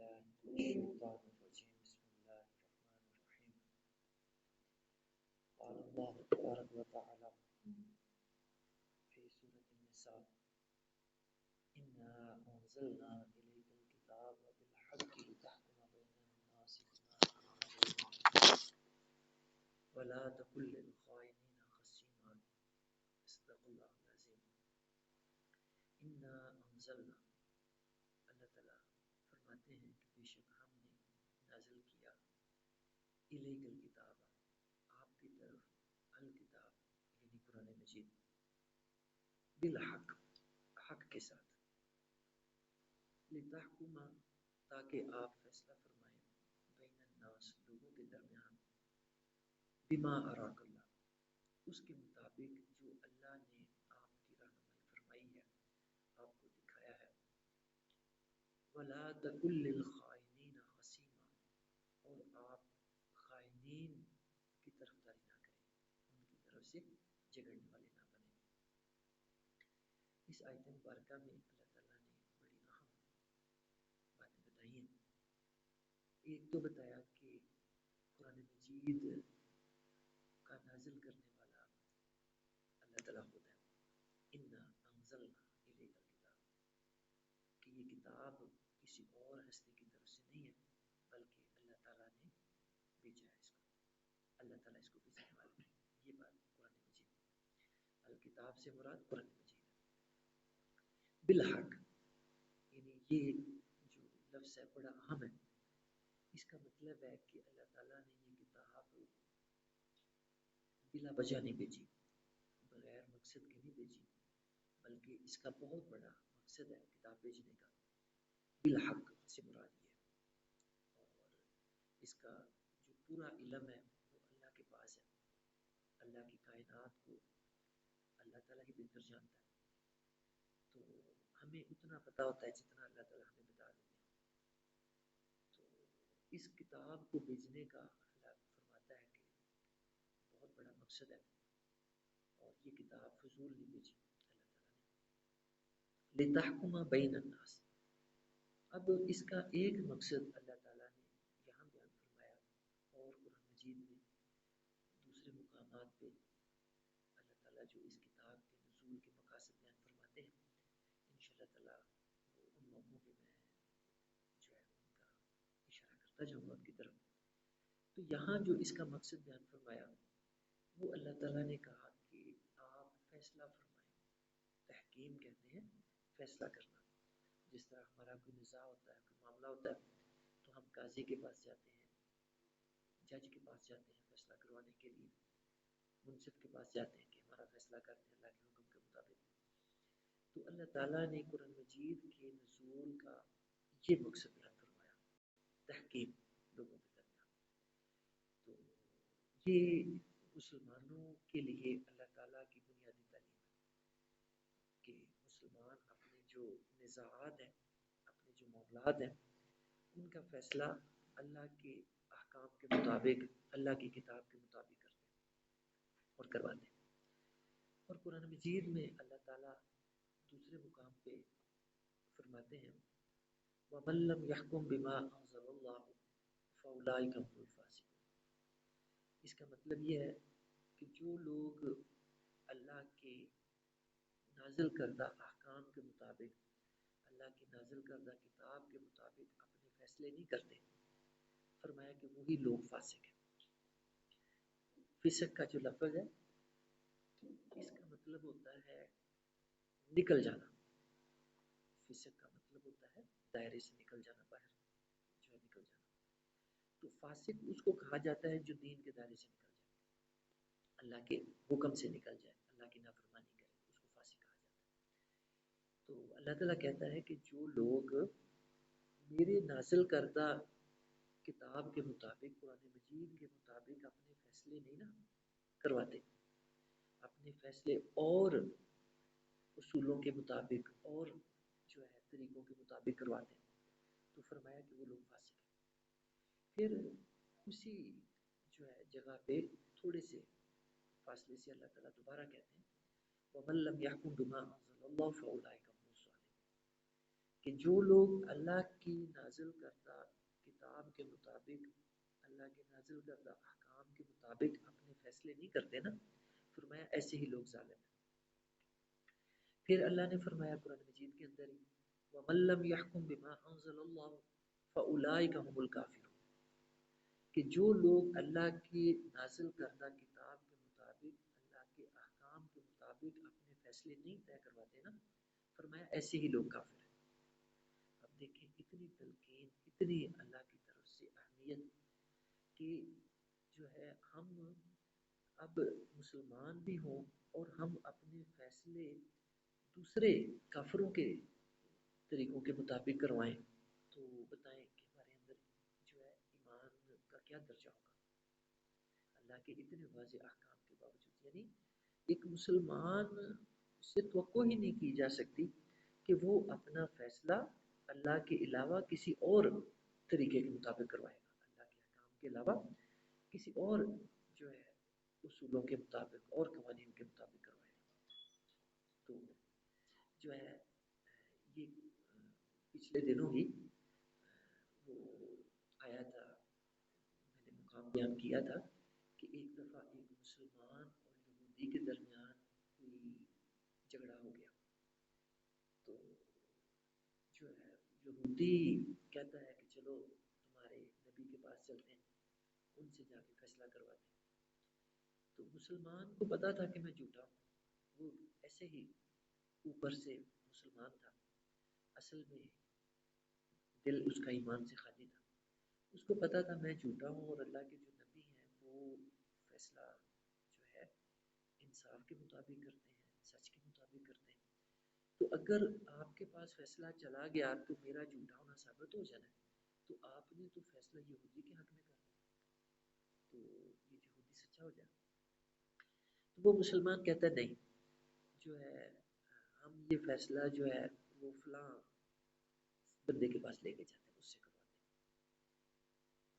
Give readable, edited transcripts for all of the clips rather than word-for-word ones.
بالله من الشيطان الرجيم بسم الله الرحمن الرحيم قال الله تبارك وتعالى في سورة النساء إنا أنزلنا إليك الكتاب بالحق لتحكم بين الناس بما أراك ولا تكن للخائنين خصيما صدق الله العظيم. إنا أنزلنا، اللہ تعالیٰ فرماتے ہیں کہ بے شک ہم نے نازل کیا الیک الکتاب، آپ کی طرف الکتاب یعنی قرآن مجید، بالحق، حق کے ساتھ، لتحکم، تاکہ آپ فیصلہ فرمائیں، بین الناس، لوگوں کے درمیان، بما اراک اللہ، اس کے مطابق جو اللہ نے آپ کی رہنمائی فرمائی ہے، آپ کو دکھایا ہے، ولا تکن للخائنین خصیما، اور آپ خائنین کی طرفداری نہ کریں، ان کی طرف سے جھگڑنے والے نہ بنیں۔ اس آیت مبارکہ میں اللہ تعالیٰ نے بڑی اہم باتیں بتائی ہیں۔ ایک تو بتایا کہ قرآن مجید کا نازل کرنے والا اللہ تعالیٰ خود ہے، انا انزلنا الیک الکتاب، کہ یہ کتاب کسی اور ہستی کی طرف سے نہیں ہے بلکہ اللہ تعالیٰ نے بھیجا ہے اس کو، اللہ تعالیٰ اس کو بھیجنے والا ہے۔ یہ بات قرآن مجید، الکتاب سے مراد قرآن مجید ہے، بالحق، یعنی یہ جو لفظ ہے بڑا اہم ہے۔ اس کا مطلب ہے کہ اللہ تعالیٰ نے یہ کتاب بلا وجہ نہیں بھیجی، بغیر مقصد کے نہیں بھیجی، بلکہ اس کا بہت بڑا مقصد ہے کتاب بھیجنے کا۔ بالحق سے مراد یہ ہے، اور اس کا جو پورا علم ہے وہ اللہ کے پاس ہے، اللہ کی کائنات کو اللہ تعالیٰ ہی بہتر جانتا ہے، تو ہمیں اتنا پتہ ہوتا ہے جتنا اللہ تعالیٰ ہمیں بتا دیتے ہیں۔ تو اس کتاب کو بھیجنے کا اللہ فرماتا ہے کہ بہت بڑا مقصد ہے، اور یہ کتاب فضول نہیں بھیجی اللہ تعالیٰ نے، لتحکم بین الناس۔ اب اس کا ایک مقصد اللہ تعالیٰ نے یہاں بیان فرمایا، اور قرآن مجید میں دوسرے مقامات پہ اللہ تعالیٰ جو اس کتاب کے نزول کے مقاصد بیان فرماتے ہیں، انشاءاللہ تعالیٰ ان موقعوں پہ میں جو ہے ان کا اشارہ کرتا جاؤں گا آپ کی طرف۔ تو یہاں جو اس کا مقصد بیان فرمایا وہ اللہ تعالیٰ نے کہا کہ آپ فیصلہ فرمائیں، تحکیم کہتے ہیں فیصلہ کرنا۔ جس طرح ہمارا کوئی نزاع ہوتا ہے، کوئی معاملہ ہوتا ہے، تو ہم قاضی کے پاس جاتے ہیں، جج کے پاس جاتے ہیں فیصلہ کروانے کے لیے، منصف کے پاس جاتے ہیں کہ ہمارا فیصلہ کر دیں اللہ کے حکم کے مطابق۔ تو اللہ تعالیٰ نے قرآن مجید کے نزول کا یہ مقصد بیان فرمایا، تحکیم لوگوں کے درمیان۔ تو یہ مسلمانوں کے لیے اللہ تعالیٰ کی بنیادی تعلیم ہے کہ مسلمان اپنے جو نزاعات ہیں، اپنے جو معاملات ہیں، ان کا فیصلہ اللہ کے احکام کے مطابق، اللہ کی کتاب کے مطابق کرتے ہیں اور کرواتے ہیں۔ اور قرآن مجید میں اللہ تعالیٰ دوسرے مقام پہ فرماتے ہیں وَمَن لَّمْ يَحْكُم بِمَا أَنزَلَ اللَّهُ فَأُولَٰئِكَ هُمُ الْفَاسِقُونَ۔ اس کا مطلب یہ ہے کہ جو لوگ اللہ کے نازل کردہ احکام کے مطابق، اللہ کی نازل کردہ کتاب کے مطابق اپنے فیصلے نہیں کرتے، فرمایا کہ وہی لوگ فاسق ہیں۔ فسق کا جو لفظ ہے اس کا مطلب ہوتا ہے نکل جانا، فسق کا مطلب ہوتا ہے دائرے سے نکل جانا، باہر جو ہے نکل جانا۔ تو فاسق اس کو کہا جاتا ہے جو دین کے دائرے سے نکل جائے، اللہ کے حکم سے نکل جائے، اللہ کی نافرمانی کرے، اس کو فاسق کہا جاتا ہے۔ تو اللہ تعالیٰ کہتا ہے کہ جو لوگ میرے نازل کردہ کتاب کے مطابق، قرآن مجید کے مطابق اپنے فیصلے نہیں نا کرواتے، اپنے فیصلے اور اصولوں کے مطابق اور جو ہے طریقوں کے مطابق کرواتے ہیں، تو فرمایا کہ وہ لوگ فاسق ہیں۔ پھر اسی جو ہے جگہ پہ تھوڑے سے فاصلے سے اللہ تعالیٰ دوبارہ کہتے ہیں وَمَن لَّمْ يَحْكُم بِمَا أَنزَلَ اللَّهُ فَأُولَٰئِكَ هُمُ الظَّالِمُونَ۔ کہ جو لوگ اللہ کی نازل کردہ کتاب کے مطابق، اللہ کے نازل کردہ احکام کے مطابق اپنے فیصلے نہیں کرتے نا، فرمایا ایسے ہی لوگ ظالم ہیں۔ پھر اللہ نے فرمایا قرآن مجید کے اندر ہی وَمَن لَّمْ يَحْكُم بِمَا أَنزَلَ اللَّهُ فَأُولَٰئِكَ هُمُ الْكَافِرُونَ، کہ جو لوگ اللہ کی نازل کردہ کتاب کے مطابق، اللہ کے احکام کے مطابق اپنے فیصلے نہیں طے کرواتے نا، فرمایا ایسے ہی لوگ کافر ہیں۔ اب دیکھیں اتنی تلقین، اتنی اللہ کی طرف سے اہمیت کہ جو ہے ہم اب مسلمان بھی ہوں اور ہم اپنے فیصلے دوسرے کافروں کے طریقوں کے مطابق کروائیں، تو بتائیں کہ ہمارے اندر جو ہے ایمان کا کیا درجہ ہوگا اللہ کے اتنے واضح احکام کے باوجود۔ یعنی ایک مسلمان سے توقع ہی نہیں کی جا سکتی کہ وہ اپنا فیصلہ اللہ کے علاوہ کسی اور طریقے کے مطابق کروائے گا، اللہ کے احکام کے علاوہ کسی اور جو ہے اصولوں کے مطابق اور قوانین کے مطابق کروائے گا۔ تو جو ہے یہ پچھلے دنوں ہی وہ آیا تھا، میں نے مقام بیان کیا تھا کہ ایک دفعہ ایک مسلمان اور یہودی کے درمیان کوئی جھگڑا ہو گیا، تو جو ہے یہودی کہتا ہے کہ چلو تمہارے نبی کے پاس چلتے ہیں، ان سے جا کے فیصلہ کرواتے ہیں۔ تو مسلمان کو پتا تھا کہ میں جھوٹا ہوں، وہ ایسے ہی اوپر سے مسلمان تھا، اصل میں دل اس کا ایمان سے خالی تھا۔ اس کو پتا تھا میں جھوٹا ہوں اور اللہ کے جو نبی ہیں وہ فیصلہ جو ہے انصاف کے مطابق کرتے ہیں، سچ کے مطابق کرتے ہیں، تو اگر آپ کے پاس فیصلہ چلا گیا تو میرا جھوٹا ہونا ثابت ہو جانا ہے، تو آپ نے تو فیصلہ یہودی کے حق میں کر دیا، تو یہ یہودی سچا ہو جائے۔ تو وہ مسلمان کہتا ہے نہیں، جو ہے ہم یہ فیصلہ جو ہے وہ فلاں بندے کے پاس لے کے جاتے ہیں، اس سے کرواتے ہیں۔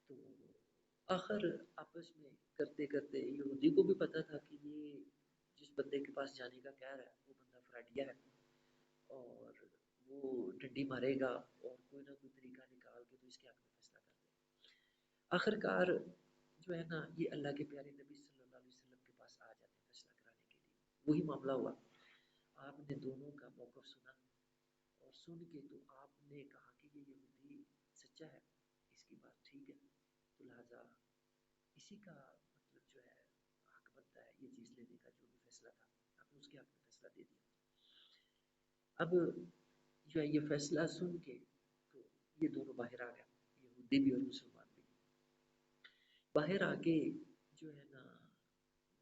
تو آخر آپس میں کرتے کرتے یہودی کو بھی پتا تھا کہ یہ جس بندے کے پاس جانے کا کہہ رہا ہے وہ بندہ فراڈیا ہے اور وہ ڈنڈی مارے گا اور کوئی نہ کوئی طریقہ نکال کے تو اس کے حق میں فیصلہ کر دے گا۔ آخر کار جو ہے نا یہ اللہ کے پیارے نبی صلی اللہ علیہ وسلم کے پاس آ جاتے ہیں فیصلہ کرانے کے لیے۔ وہی معاملہ ہوا، آپ نے دونوں کا موقف سنا اور سن کے تو آپ نے کہا کہ یہ یہودی سچا ہے، اس کی بات ٹھیک ہے، تو لہٰذا اسی کا مطلب جو ہے حق بنتا ہے یہ چیز لینے کا، جو بھی فیصلہ تھا آپ نے اس کے حق میں فیصلہ دے دیا۔ اب جو ہے یہ فیصلہ سن کے تو یہ دونوں باہر آ گئے، یہودی بھی اور مسلمان بھی۔ باہر آ کے جو ہے نا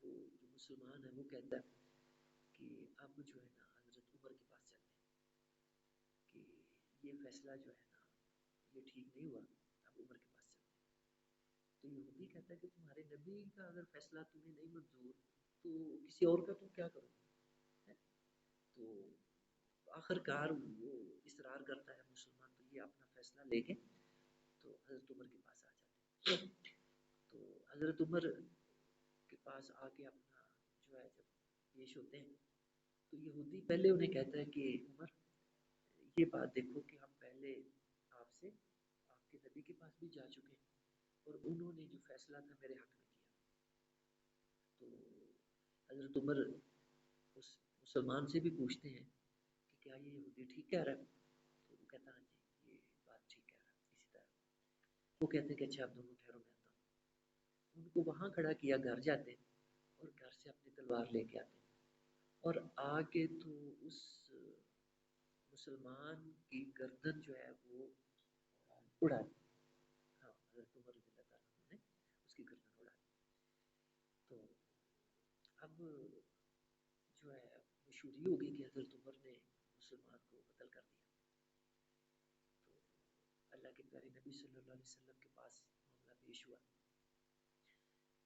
وہ جو مسلمان ہے وہ کہتا ہے کہ اب جو ہے نا حضرت عمر کے پاس چلتے ہیں کہ یہ فیصلہ جو ہے نا یہ ٹھیک نہیں ہوا، اب عمر کے پاس چلتے ہیں۔ تو یہودی کہتا ہے کہ تمہارے نبی کا اگر فیصلہ تمہیں نہیں منظور تو کسی اور کا تم کیا کرو گے؟ تو آخر کار وہ اصرار کرتا ہے مسلمان، تو یہ اپنا فیصلہ لے کے تو حضرت عمر کے پاس آ جاتے ہیں۔ تو حضرت عمر کے پاس آ کے اپنا جو ہے جب پیش ہوتے ہیں تو یہودی پہلے انہیں کہتا ہے کہ عمر یہ بات دیکھو کہ ہم پہلے آپ سے آپ کے نبی کے پاس بھی جا چکے ہیں اور انہوں نے جو فیصلہ تھا میرے حق میں کیا۔ تو حضرت عمر اس مسلمان سے بھی پوچھتے ہیں کہ کیا یہ یہودی ٹھیک کہہ رہا ہے؟ تو وہ کہتا ہے جی یہ بات ٹھیک کہہ رہا ہے، اسی طرح وہ کہتے ہیں کہ اچھا آپ دونوں ٹھہرو میں آتا ہوں۔ ان کو وہاں کھڑا کیا، گھر جاتے ہیں اور گھر سے اپنی تلوار لے کے آتے ہیں اور آ کے تو اس مسلمان کی گردن جو ہے وہ اڑا دی۔ ہاں حضرت عمر رضی اللہ تعالیٰ عنہ نے اس کی گردن اڑا دی۔ تو اب جو ہے مشہوری ہو گئی کہ حضرت عمر نے مسلمان کو قتل کر دیا۔ تو اللہ کے پیارے نبی صلی اللہ علیہ وسلم کے پاس معاملہ پیش ہوا،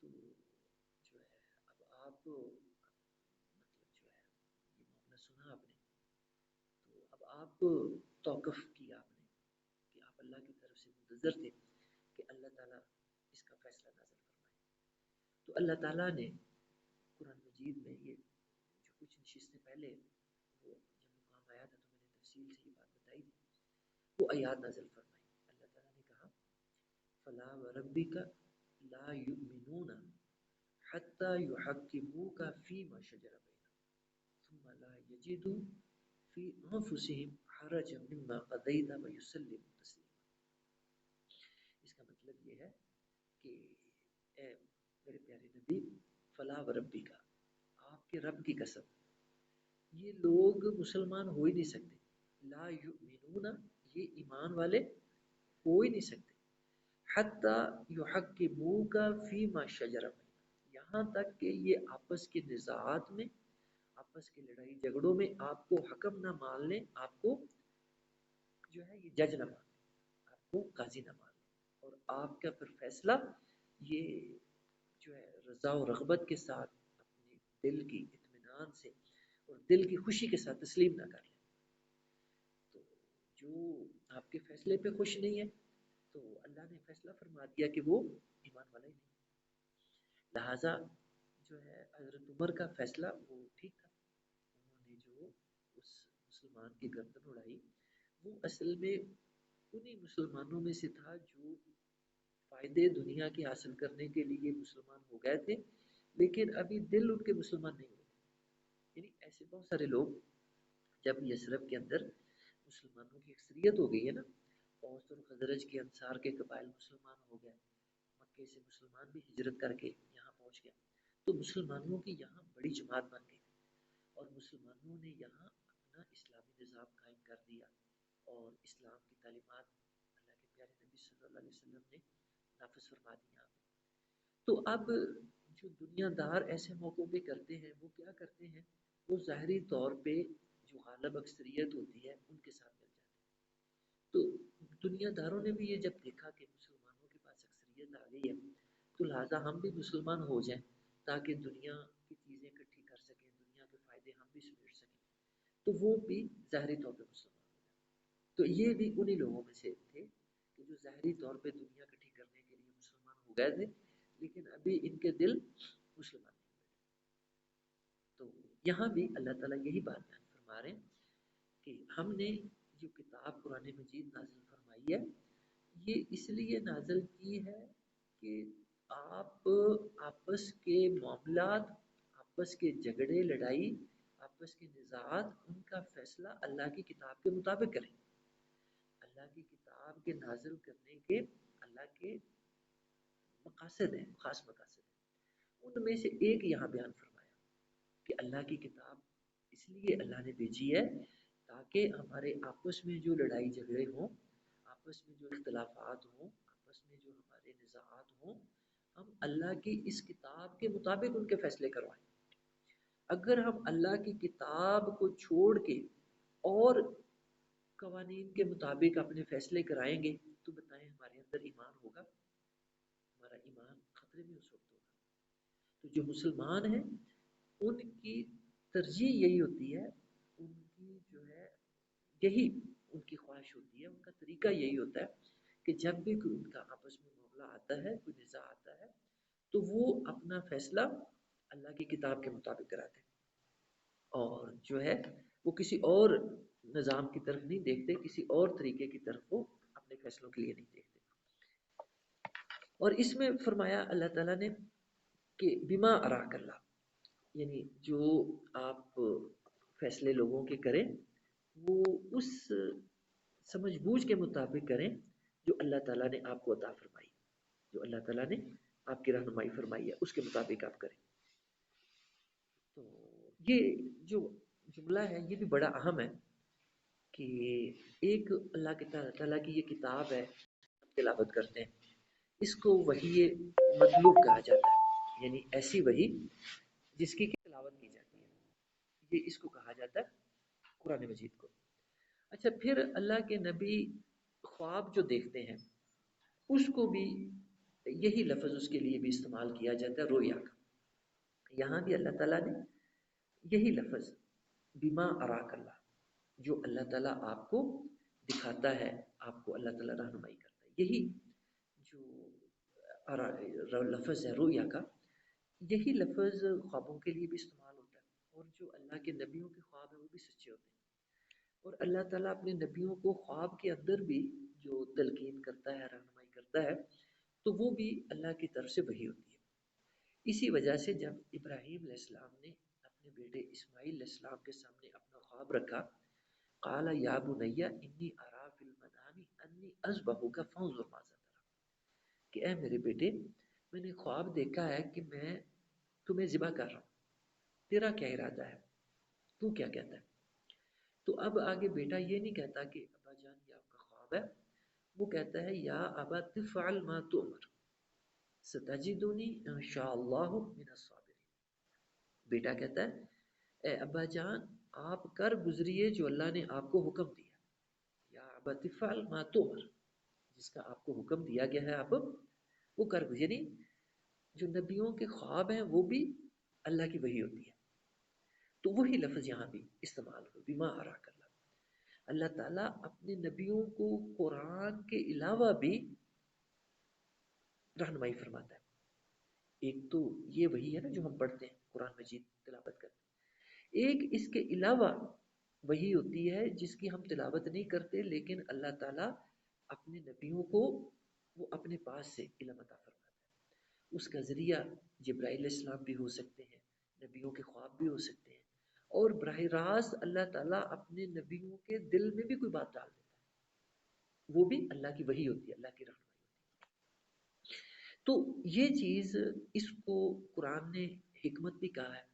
تو جو ہے اب آپ مطلب جو ہے یہ معاملہ سنا آپ نے، تو اب آپ توقف کیا آپ نے کہ آپ اللہ کی طرف سے منتظر تھے کہ اللہ تعالیٰ اس کا فیصلہ نازل فرمائے۔ تو اللہ تعالیٰ نے قرآن مجید میں یہ جو کچھ نشستیں پہلے وہ جب مقام آیا تھا تو میں نے تفصیل سے یہ بات بتائی تھی وہ آیات نازل فرمائی. اللہ تعالیٰ نے کہا فلا وربک لا یؤمنون حتی یحکموک فیما شجر بینہم ثم لا یجدوا فی انفسہم حرجا مما قضیت ویسلموا تسلیما. اس کا مطلب یہ ہے کہ اے میرے پیارے نبی، فلا وربی کا، آپ کے رب کی قسم، یہ لوگ مسلمان ہو ہی نہیں سکتے. لا یؤمنون، یہ ایمان والے ہو ہی نہیں سکتے. حتی یحکموک فیما شجر بینہم، یہاں تک کہ یہ آپس کے نزاعات میں، آپس کے لڑائی جھگڑوں میں آپ کو حکم نہ مان لیں، آپ کو جو ہے یہ جج نہ مان لیں، آپ کو قاضی نہ مان لیں، اور آپ کا پھر فیصلہ یہ جو ہے رضا و رغبت کے ساتھ اپنے دل کی اطمینان سے اور دل کی خوشی کے ساتھ تسلیم نہ کر لیں. تو جو آپ کے فیصلے پہ خوش نہیں ہے تو اللہ نے فیصلہ فرما دیا کہ وہ ایمان والا ہی نہیں. لہٰذا جو ہے حضرت عمر کا فیصلہ وہ ٹھیک تھا. انہوں نے جو اس مسلمان کی گردن اڑائی وہ اصل میں انہی مسلمانوں میں سے تھا جو فائدے دنیا کے حاصل کرنے کے لیے مسلمان ہو گئے تھے، لیکن ابھی دل ان کے مسلمان نہیں ہوئے. یعنی ایسے بہت سارے لوگ جب یثرب کے اندر مسلمانوں کی اکثریت ہو گئی ہے نا، اوس اور خزرج کے انصار کے قبائل مسلمان ہو گئے، مکے سے مسلمان بھی ہجرت کر کے یہاں پہنچ گئے، تو مسلمانوں کی یہاں بڑی جماعت بن گئی اور مسلمانوں نے یہاں اپنا اسلامی نظام قائم کر دیا اور اسلام کی تعلیمات اللہ کے پیارے نبی صلی اللہ علیہ وسلم نے نافذ فرما دی یہاں پہ. تو اب جو دنیا دار ایسے موقعوں پہ کرتے ہیں وہ کیا کرتے ہیں، وہ ظاہری طور پہ جو غالب اکثریت ہوتی ہے ان کے ساتھ مل جاتے ہیں. تو دنیا داروں نے بھی یہ جب دیکھا کہ مسلمانوں کے پاس اکثریت آ گئی ہے تو لہٰذا ہم بھی مسلمان ہو جائیں تاکہ دنیا کی چیزیں اکٹھی کر سکیں، دنیا کے فائدے ہم بھی سمیٹ سکیں، تو وہ بھی ظاہری طور پہ مسلمان ہو جائیں. تو یہ بھی انہی لوگوں میں سے تھے کہ جو ظاہری طور پہ دنیا اکٹھی کرنے کے لیے مسلمان ہو گئے تھے لیکن ابھی ان کے دل مسلمان نہیں ہوئے. تو یہاں بھی اللہ تعالیٰ یہی بات بیان فرما رہے ہیں کہ ہم نے جو کتاب قرآن مجید نازل فرمائی ہے یہ اس لیے نازل کی ہے کہ آپ آپس کے معاملات، آپس کے جھگڑے لڑائی، آپس کے نزاعات، ان کا فیصلہ اللہ کی کتاب کے مطابق کریں. اللہ کی کتاب کے نازل کرنے کے اللہ کے مقاصد ہیں، خاص مقاصد ہیں. ان میں سے ایک یہاں بیان فرمایا کہ اللہ کی کتاب اس لیے اللہ نے بھیجی ہے تاکہ ہمارے آپس میں جو لڑائی جھگڑے ہوں، آپس میں جو اختلافات ہوں، آپس میں جو ہمارے نزاعات ہوں، ہم اللہ کی اس کتاب کے مطابق ان کے فیصلے کروائیں. اگر ہم اللہ کی کتاب کو چھوڑ کے اور قوانین کے مطابق اپنے فیصلے کرائیں گے تو بتائیں ہمارے اندر ایمان ہوگا؟ ہمارا ایمان خطرے میں اس وقت ہوگا. تو جو مسلمان ہیں ان کی ترجیح یہی ہوتی ہے، ان کی جو ہے یہی ان کی خواہش ہوتی ہے، ان کا طریقہ یہی ہوتا ہے کہ جب بھی کوئی ان کا آپس میں معاملہ آتا ہے، کوئی نزاع آتا ہے تو وہ اپنا فیصلہ اللہ کی کتاب کے مطابق کراتے ہیں اور جو ہے وہ کسی اور نظام کی طرف نہیں دیکھتے، کسی اور طریقے کی طرف وہ اپنے فیصلوں کے لیے نہیں دیکھتے. اور اس میں فرمایا اللہ تعالیٰ نے کہ بما اراک اللہ، یعنی جو آپ فیصلے لوگوں کے کریں وہ اس سمجھ بوجھ کے مطابق کریں جو اللہ تعالیٰ نے آپ کو عطا فرمائی، جو اللہ تعالیٰ نے آپ کی رہنمائی فرمائی ہے اس کے مطابق آپ کریں. تو یہ جو جملہ ہے یہ بھی بڑا اہم ہے کہ ایک اللہ کے تعالیٰ کی یہ کتاب ہے، تلاوت کرتے ہیں، اس کو وحی مطلوب کہا جاتا ہے، یعنی ایسی وحی جس کی تلاوت کی جاتی ہے، یہ اس کو کہا جاتا ہے قرآن مجید کو. اچھا، پھر اللہ کے نبی خواب جو دیکھتے ہیں اس کو بھی یہی لفظ اس کے لیے بھی استعمال کیا جاتا ہے، رویا کا. یہاں بھی اللہ تعالیٰ نے یہی لفظ بما اراک اللہ، جو اللہ تعالیٰ آپ کو دکھاتا ہے، آپ کو اللہ تعالیٰ رہنمائی کرتا ہے، یہی جو لفظ ہے رویا کا، یہی لفظ خوابوں کے لیے بھی استعمال ہوتا ہے. اور جو اللہ کے نبیوں کے خواب ہیں وہ بھی سچے ہوتے ہیں. اور اللہ تعالیٰ اپنے نبیوں کو خواب کے اندر بھی جو تلقین کرتا ہے، رہنمائی کرتا ہے، تو وہ بھی اللہ کی طرف سے وحی ہوتی ہے. اسی وجہ سے جب ابراہیم علیہ السلام نے اپنے بیٹے اسماعیل علیہ السلام کے سامنے اپنا خواب رکھا، قال یا بنی انی ارا فی المنام انی اذبحک فانظر ماذا ترى، کہ اے میرے بیٹے، میں نے خواب دیکھا ہے کہ میں تمہیں ذبح کر رہا ہوں، تیرا کیا ارادہ ہے، تو کیا کہتا ہے؟ تو اب آگے بیٹا یہ نہیں کہتا کہ ابا جان یہ آپ کا خواب ہے، وہ کہتا ہے یا ابا تفعل ما تؤمر ستجدنی انشاءاللہ من الصابرین. بیٹا کہتا ہے اے ابا جان آپ کر گزریے جو اللہ نے آپ کو حکم دیا. یا ابا تفعل ما تؤمر، جس کا آپ کو حکم دیا گیا ہے آپ وہ کر گزریے. یعنی جو نبیوں کے خواب ہیں وہ بھی اللہ کی وحی ہوتی ہے. تو وہی لفظ یہاں بھی استعمال ہو، بما اراک اللہ. اللہ تعالیٰ اپنے نبیوں کو قرآن کے علاوہ بھی رہنمائی فرماتا ہے. ایک تو یہ وہی ہے نا جو ہم پڑھتے ہیں قرآن مجید تلاوت کرتے ہیں، ایک اس کے علاوہ وہی ہوتی ہے جس کی ہم تلاوت نہیں کرتے لیکن اللہ تعالیٰ اپنے نبیوں کو وہ اپنے پاس سے علم عطا فرماتا ہے. اس کا ذریعہ جبرائیل علیہ السلام بھی ہو سکتے ہیں، نبیوں کے خواب بھی ہو سکتے ہیں، اور براہ راست اللہ تعالیٰ اپنے نبیوں کے دل میں بھی کوئی بات ڈال دیتا ہے، وہ بھی اللہ کی وحی ہوتی ہے، اللہ کی رحمت. تو یہ چیز اس کو قرآن نے حکمت بھی کہا ہے،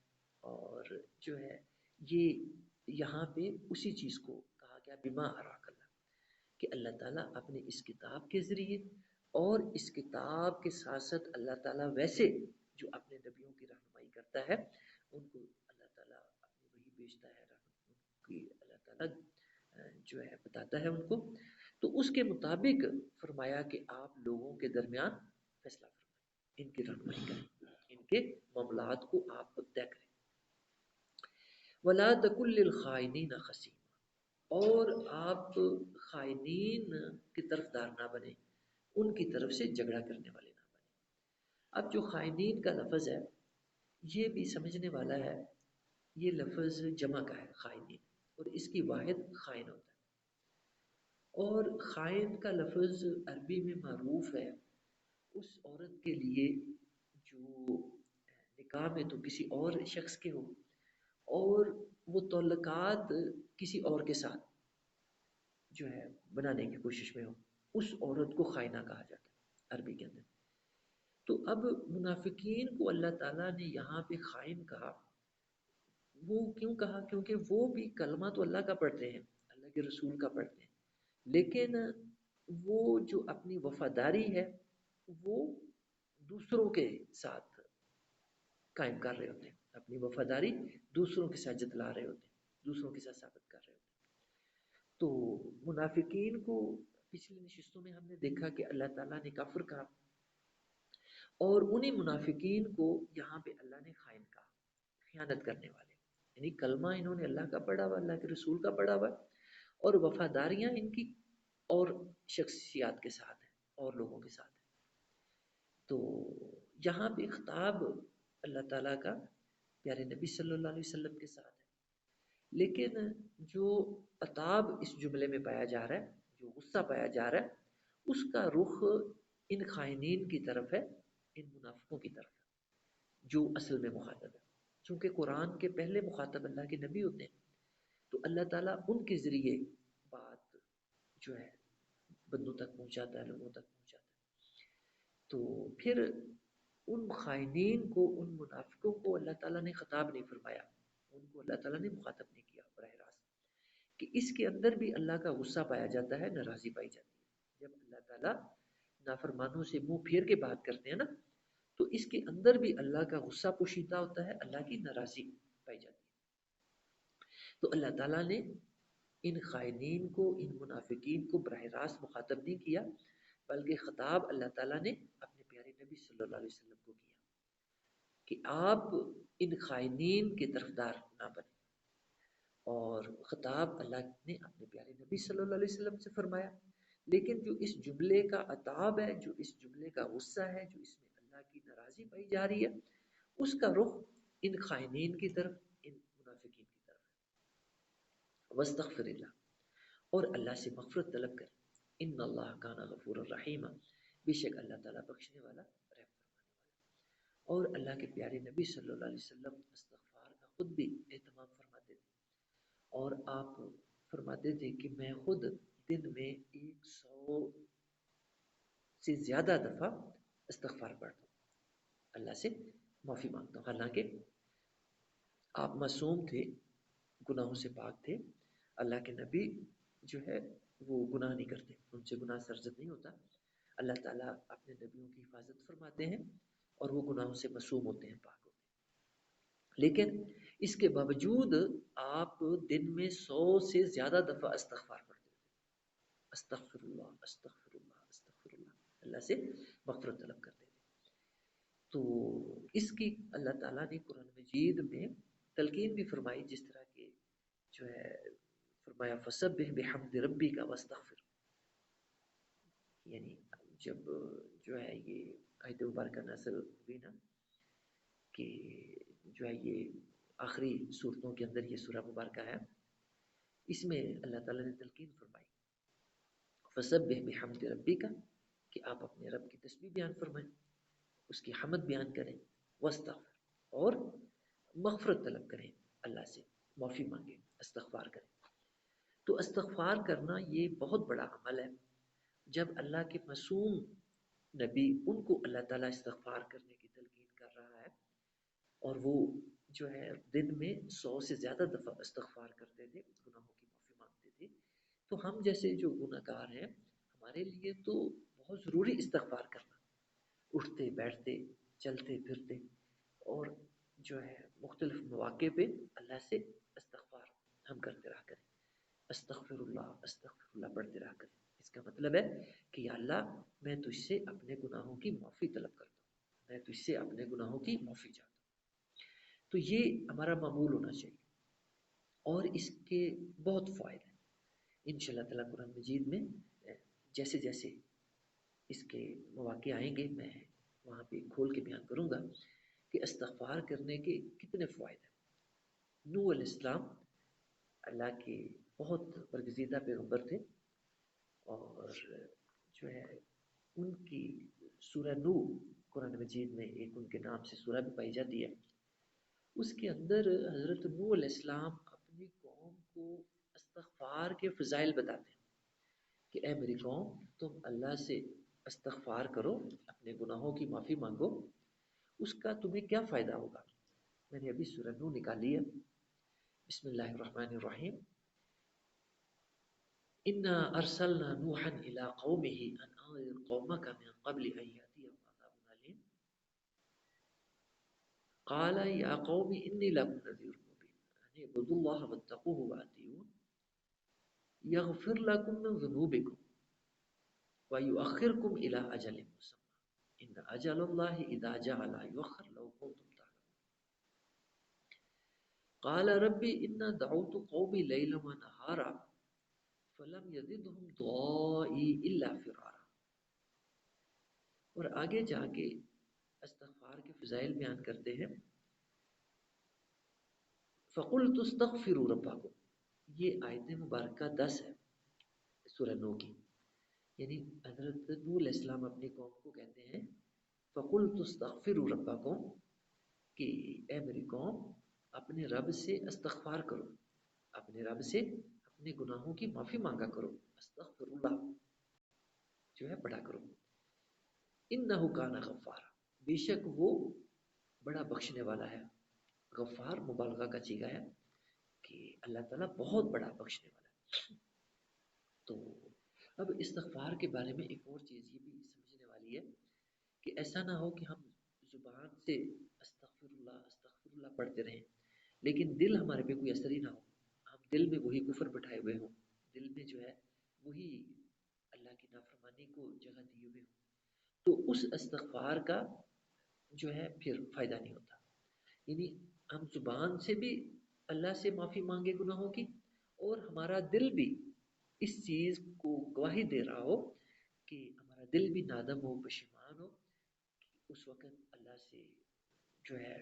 اور جو ہے یہ یہاں پہ اسی چیز کو کہا گیا بما اراک اللہ، کہ اللہ تعالیٰ اپنے اس کتاب کے ذریعے اور اس کتاب کے ساتھ ساتھ اللہ تعالیٰ ویسے جو اپنے نبیوں کی رہنمائی کرتا ہے ان کو اللہ تعالیٰ اپنی وحی بھیجتا ہے، ان کی اللہ تعالیٰ جو ہے بتاتا ہے ان کو. تو اس کے مطابق فرمایا کہ آپ لوگوں کے درمیان فیصلہ فرمائیں، ان کی رہنمائی کریں، ان کے معاملات کو آپ طے کریں. وَلَا تَكُن لِّلْخَائِنِينَ خَصِيمًا، اور آپ خائنین کی طرفدار نہ بنیں، ان کی طرف سے جھگڑا کرنے والے نہ بنیں. اب جو خائنین کا لفظ ہے یہ بھی سمجھنے والا ہے، یہ لفظ جمع کا ہے خائنین، اور اس کی واحد خائن ہوتا ہے. اور خائن کا لفظ عربی میں معروف ہے اس عورت کے لیے جو نکاح میں تو کسی اور شخص کے ہو اور وہ تعلقات کسی اور کے ساتھ جو ہے بنانے کی کوشش میں ہو، اس عورت کو خائنہ کہا جاتا ہے عربی کے اندر. تو اب منافقین کو اللہ تعالیٰ نے یہاں پہ خائن کہا. وہ کیوں کہا؟ کیونکہ وہ بھی کلمہ تو اللہ کا پڑھتے ہیں، اللہ کے رسول کا پڑھتے ہیں، لیکن وہ جو اپنی وفاداری ہے وہ دوسروں کے ساتھ قائم کر رہے ہوتے ہیں، اپنی وفاداری دوسروں کے ساتھ جتلا رہے ہوتے ہیں، دوسروں کے ساتھ ثابت کر رہے ہوتے ہیں. تو منافقین کو پچھلی نشستوں میں ہم نے دیکھا کہ اللہ تعالیٰ نے کافر کہا، اور انہی منافقین کو یہاں پہ اللہ نے خائن کہا، خیانت کرنے والے. یعنی کلمہ انہوں نے اللہ کا پڑھا ہوا، اللہ کے رسول کا پڑھا ہوا، اور وفاداریاں ان کی اور شخصیات کے ساتھ ہیں اور لوگوں کے ساتھ ہیں. تو یہاں پہ خطاب اللہ تعالیٰ کا پیارے نبی صلی اللہ علیہ وسلم کے ساتھ ہے، لیکن جو عتاب اس جملے میں پایا جا رہا ہے، جو غصہ پایا جا رہا ہے، اس کا رخ ان خائنین کی طرف ہے، ان منافقوں کی طرف ہے جو اصل میں مخاطب ہے. چونکہ قرآن کے پہلے مخاطب اللہ کے نبی ہوتے ہیں تو اللہ تعالیٰ ان کے ذریعے بات جو ہے بندوں تک پہنچاتا ہے، لوگوں تک پہنچاتا ہے. تو پھر ان خائنین کو، ان منافقوں کو اللہ تعالیٰ نے خطاب نہیں فرمایا، ان کو اللہ تعالیٰ نے مخاطب نہیں کیا براہ راست، کہ اس کے اندر بھی اللہ کا غصہ پایا جاتا ہے، ناراضی پائی جاتی ہے. جب اللہ تعالیٰ نافرمانوں سے منہ پھیر کے بات کرتے ہیں نا، تو اس کے اندر بھی اللہ کا غصہ پوشیدہ ہوتا ہے، اللہ کی ناراضی پائی جاتی ہے. تو اللہ تعالیٰ نے ان خائنین کو، ان منافقین کو براہ راست مخاطب نہیں کیا، بلکہ خطاب اللہ تعالیٰ نے اپنے پیارے نبی صلی اللہ علیہ وسلم کو کیا کہ آپ ان خائنین کے طرفدار نہ بنیں. اور خطاب اللہ نے اپنے پیارے نبی صلی اللہ علیہ وسلم سے فرمایا. لیکن جو اس جملے کا عتاب ہے، جو اس جملے کا غصہ ہے، جو اس میں اللہ کی ناراضی پائی جا رہی ہے، اس کا رخ ان خائنین کی طرف، ان منافقین کی طرف ہے. وستغفر اللہ، اور اللہ سے مغفرت طلب کر، ان اللہ کان غفور الرحیم، بے شک اللہ تعالیٰ بخشنے والا رحم فرمانے والا۔ اور اللہ کے پیارے نبی صلی اللہ علیہ وسلم استغفار کا خود بھی اہتمام فرماتے تھے، اور آپ فرماتے تھے کہ میں خود دن میں 100 سے زیادہ دفعہ استغفار پڑھتا ہوں، اللہ سے معافی مانگتا ہوں۔ حالانکہ آپ معصوم تھے، گناہوں سے پاک تھے، اللہ کے نبی جو ہے وہ گناہ نہیں کرتے، ان سے گناہ سرزد نہیں ہوتا، اللہ تعالیٰ اپنے نبیوں کی حفاظت فرماتے ہیں اور وہ گناہوں سے معصوم ہوتے ہیں، پاک ہوتے ہیں۔ لیکن اس کے باوجود آپ دن میں 100 سے زیادہ دفعہ استغفار پڑھتے تھے، استغفر اللہ استغفر اللہ استغفر اللہ، اللہ سے مغفرت طلب کرتے تھے۔ تو اس کی اللہ تعالیٰ نے قرآن مجید میں تلقین بھی فرمائی، جس طرح کہ جو ہے فرمایا فسبح بحمد ربی کا واستغفر، یعنی جب جو ہے یہ آیت مبارکہ نازل ہوئی نا، کہ جو ہے یہ آخری صورتوں کے اندر یہ سورہ مبارکہ ہے، اس میں اللہ تعالیٰ نے تلقین فرمائی فسبح بحمد ربی کا، کہ آپ اپنے رب کی تسبیح بیان فرمائیں، اس کی حمد بیان کریں، واستغفر، اور مغفرت طلب کریں، اللہ سے معافی مانگیں، استغفار کریں۔ تو استغفار کرنا یہ بہت بڑا عمل ہے۔ جب اللہ کے معصوم نبی، ان کو اللہ تعالیٰ استغفار کرنے کی تلقین کر رہا ہے، اور وہ جو ہے دن میں 100 سے زیادہ دفعہ استغفار کرتے تھے، گناہوں کی معافی مانگتے تھے، تو ہم جیسے جو گناہ گار ہیں، ہمارے لیے تو بہت ضروری استغفار کرنا، اٹھتے بیٹھتے چلتے پھرتے اور جو ہے مختلف مواقع پہ اللہ سے استغفار ہم کرتے رہا کریں، استغفر اللہ پڑھتے رہا کریں۔ اس کا مطلب ہے کہ یا اللہ میں تجھ سے اپنے گناہوں کی معافی طلب کرتا ہوں، میں تجھ سے اپنے گناہوں کی معافی چاہتا ہوں۔ تو یہ ہمارا معمول ہونا چاہیے، اور اس کے بہت فائدے ہیں انشاءاللہ تعالیٰ قرآن مجید میں جیسے جیسے اس کے مواقع آئیں گے میں وہاں پہ کھول کے بیان کروں گا کہ استغفار کرنے کے کتنے فوائد ہیں۔ نوح علیہ السلام اللہ کے بہت برگزیدہ پیغمبر تھے، اور جو ہے ان کی سورہ نوح قرآن مجید میں ایک ان کے نام سے سورہ بھی پائی جاتی ہے، اس کے اندر حضرت نوح علیہ السلام اپنی قوم کو استغفار کے فضائل بتاتے ہیں کہ اے میری قوم، تم اللہ سے استغفار کرو، اپنے گناہوں کی معافی مانگو، اس کا تمہیں کیا فائدہ ہوگا۔ میں نے ابھی سورہ نوح نکالی ہے، بسم اللہ الرحمن الرحیم۔ انا ارسلنا نوحا الى قومه ان انذر قومك من قبل ان ياتيهم عذاب اليم قال يا قوم انی لکم نذیر مبین ان اعبدوا اللہ واتقوه واطیعون یغفر لکم من ذنوبکم ویؤخرکم الى اجل مسمى ان اجل اللہ اذا جاء لا یؤخر لو کنتم تعلمون قال رب ان دعوت قومی لیلا ونہارا فلم یزدہم دعائی الا فرارا۔ اور آگے جا کے استغفار کے فضائل بیان کرتے ہیں، فَقُلْتُ اسْتَغْفِرُوا رَبَّكُمْ، یہ آیت مبارکہ 10 ہے سورہ نوح کی، یعنی حضرت نوح علیہ السلام اپنی قوم کو کہتے ہیں فَقُلْتُ اسْتَغْفِرُوا رَبَّكُمْ، کہ اے میری قوم اپنے رب سے استغفار کرو، اپنے رب سے اپنے گناہوں کی معافی مانگا کرو، استغفر اللہ جو ہے پڑھا کرو، انہ کان غفارا، بے شک وہ بڑا بخشنے والا ہے۔ غفار مبالغہ کا صیغہ ہے کہ اللہ تعالیٰ بہت بڑا بخشنے والا ہے۔ تو اب استغفار کے بارے میں ایک اور چیز یہ بھی سمجھنے والی ہے کہ ایسا نہ ہو کہ ہم زبان سے استغفر اللہ پڑھتے رہیں، لیکن دل ہمارے پہ کوئی اثر ہی نہ ہو، ہم دل میں وہی کفر بٹھائے ہوئے ہوں، دل میں جو ہے وہی اللہ کی نافرمانی کو جگہ دیے ہوئے ہوں، تو اس استغفار کا جو ہے پھر فائدہ نہیں ہوتا۔ یعنی ہم زبان سے بھی اللہ سے معافی مانگے گناہوں کی، اور ہمارا دل بھی اس چیز کو گواہی دے رہا ہو کہ ہمارا دل بھی نادم ہو، پشیمان ہو، کہ اس وقت اللہ سے جو ہے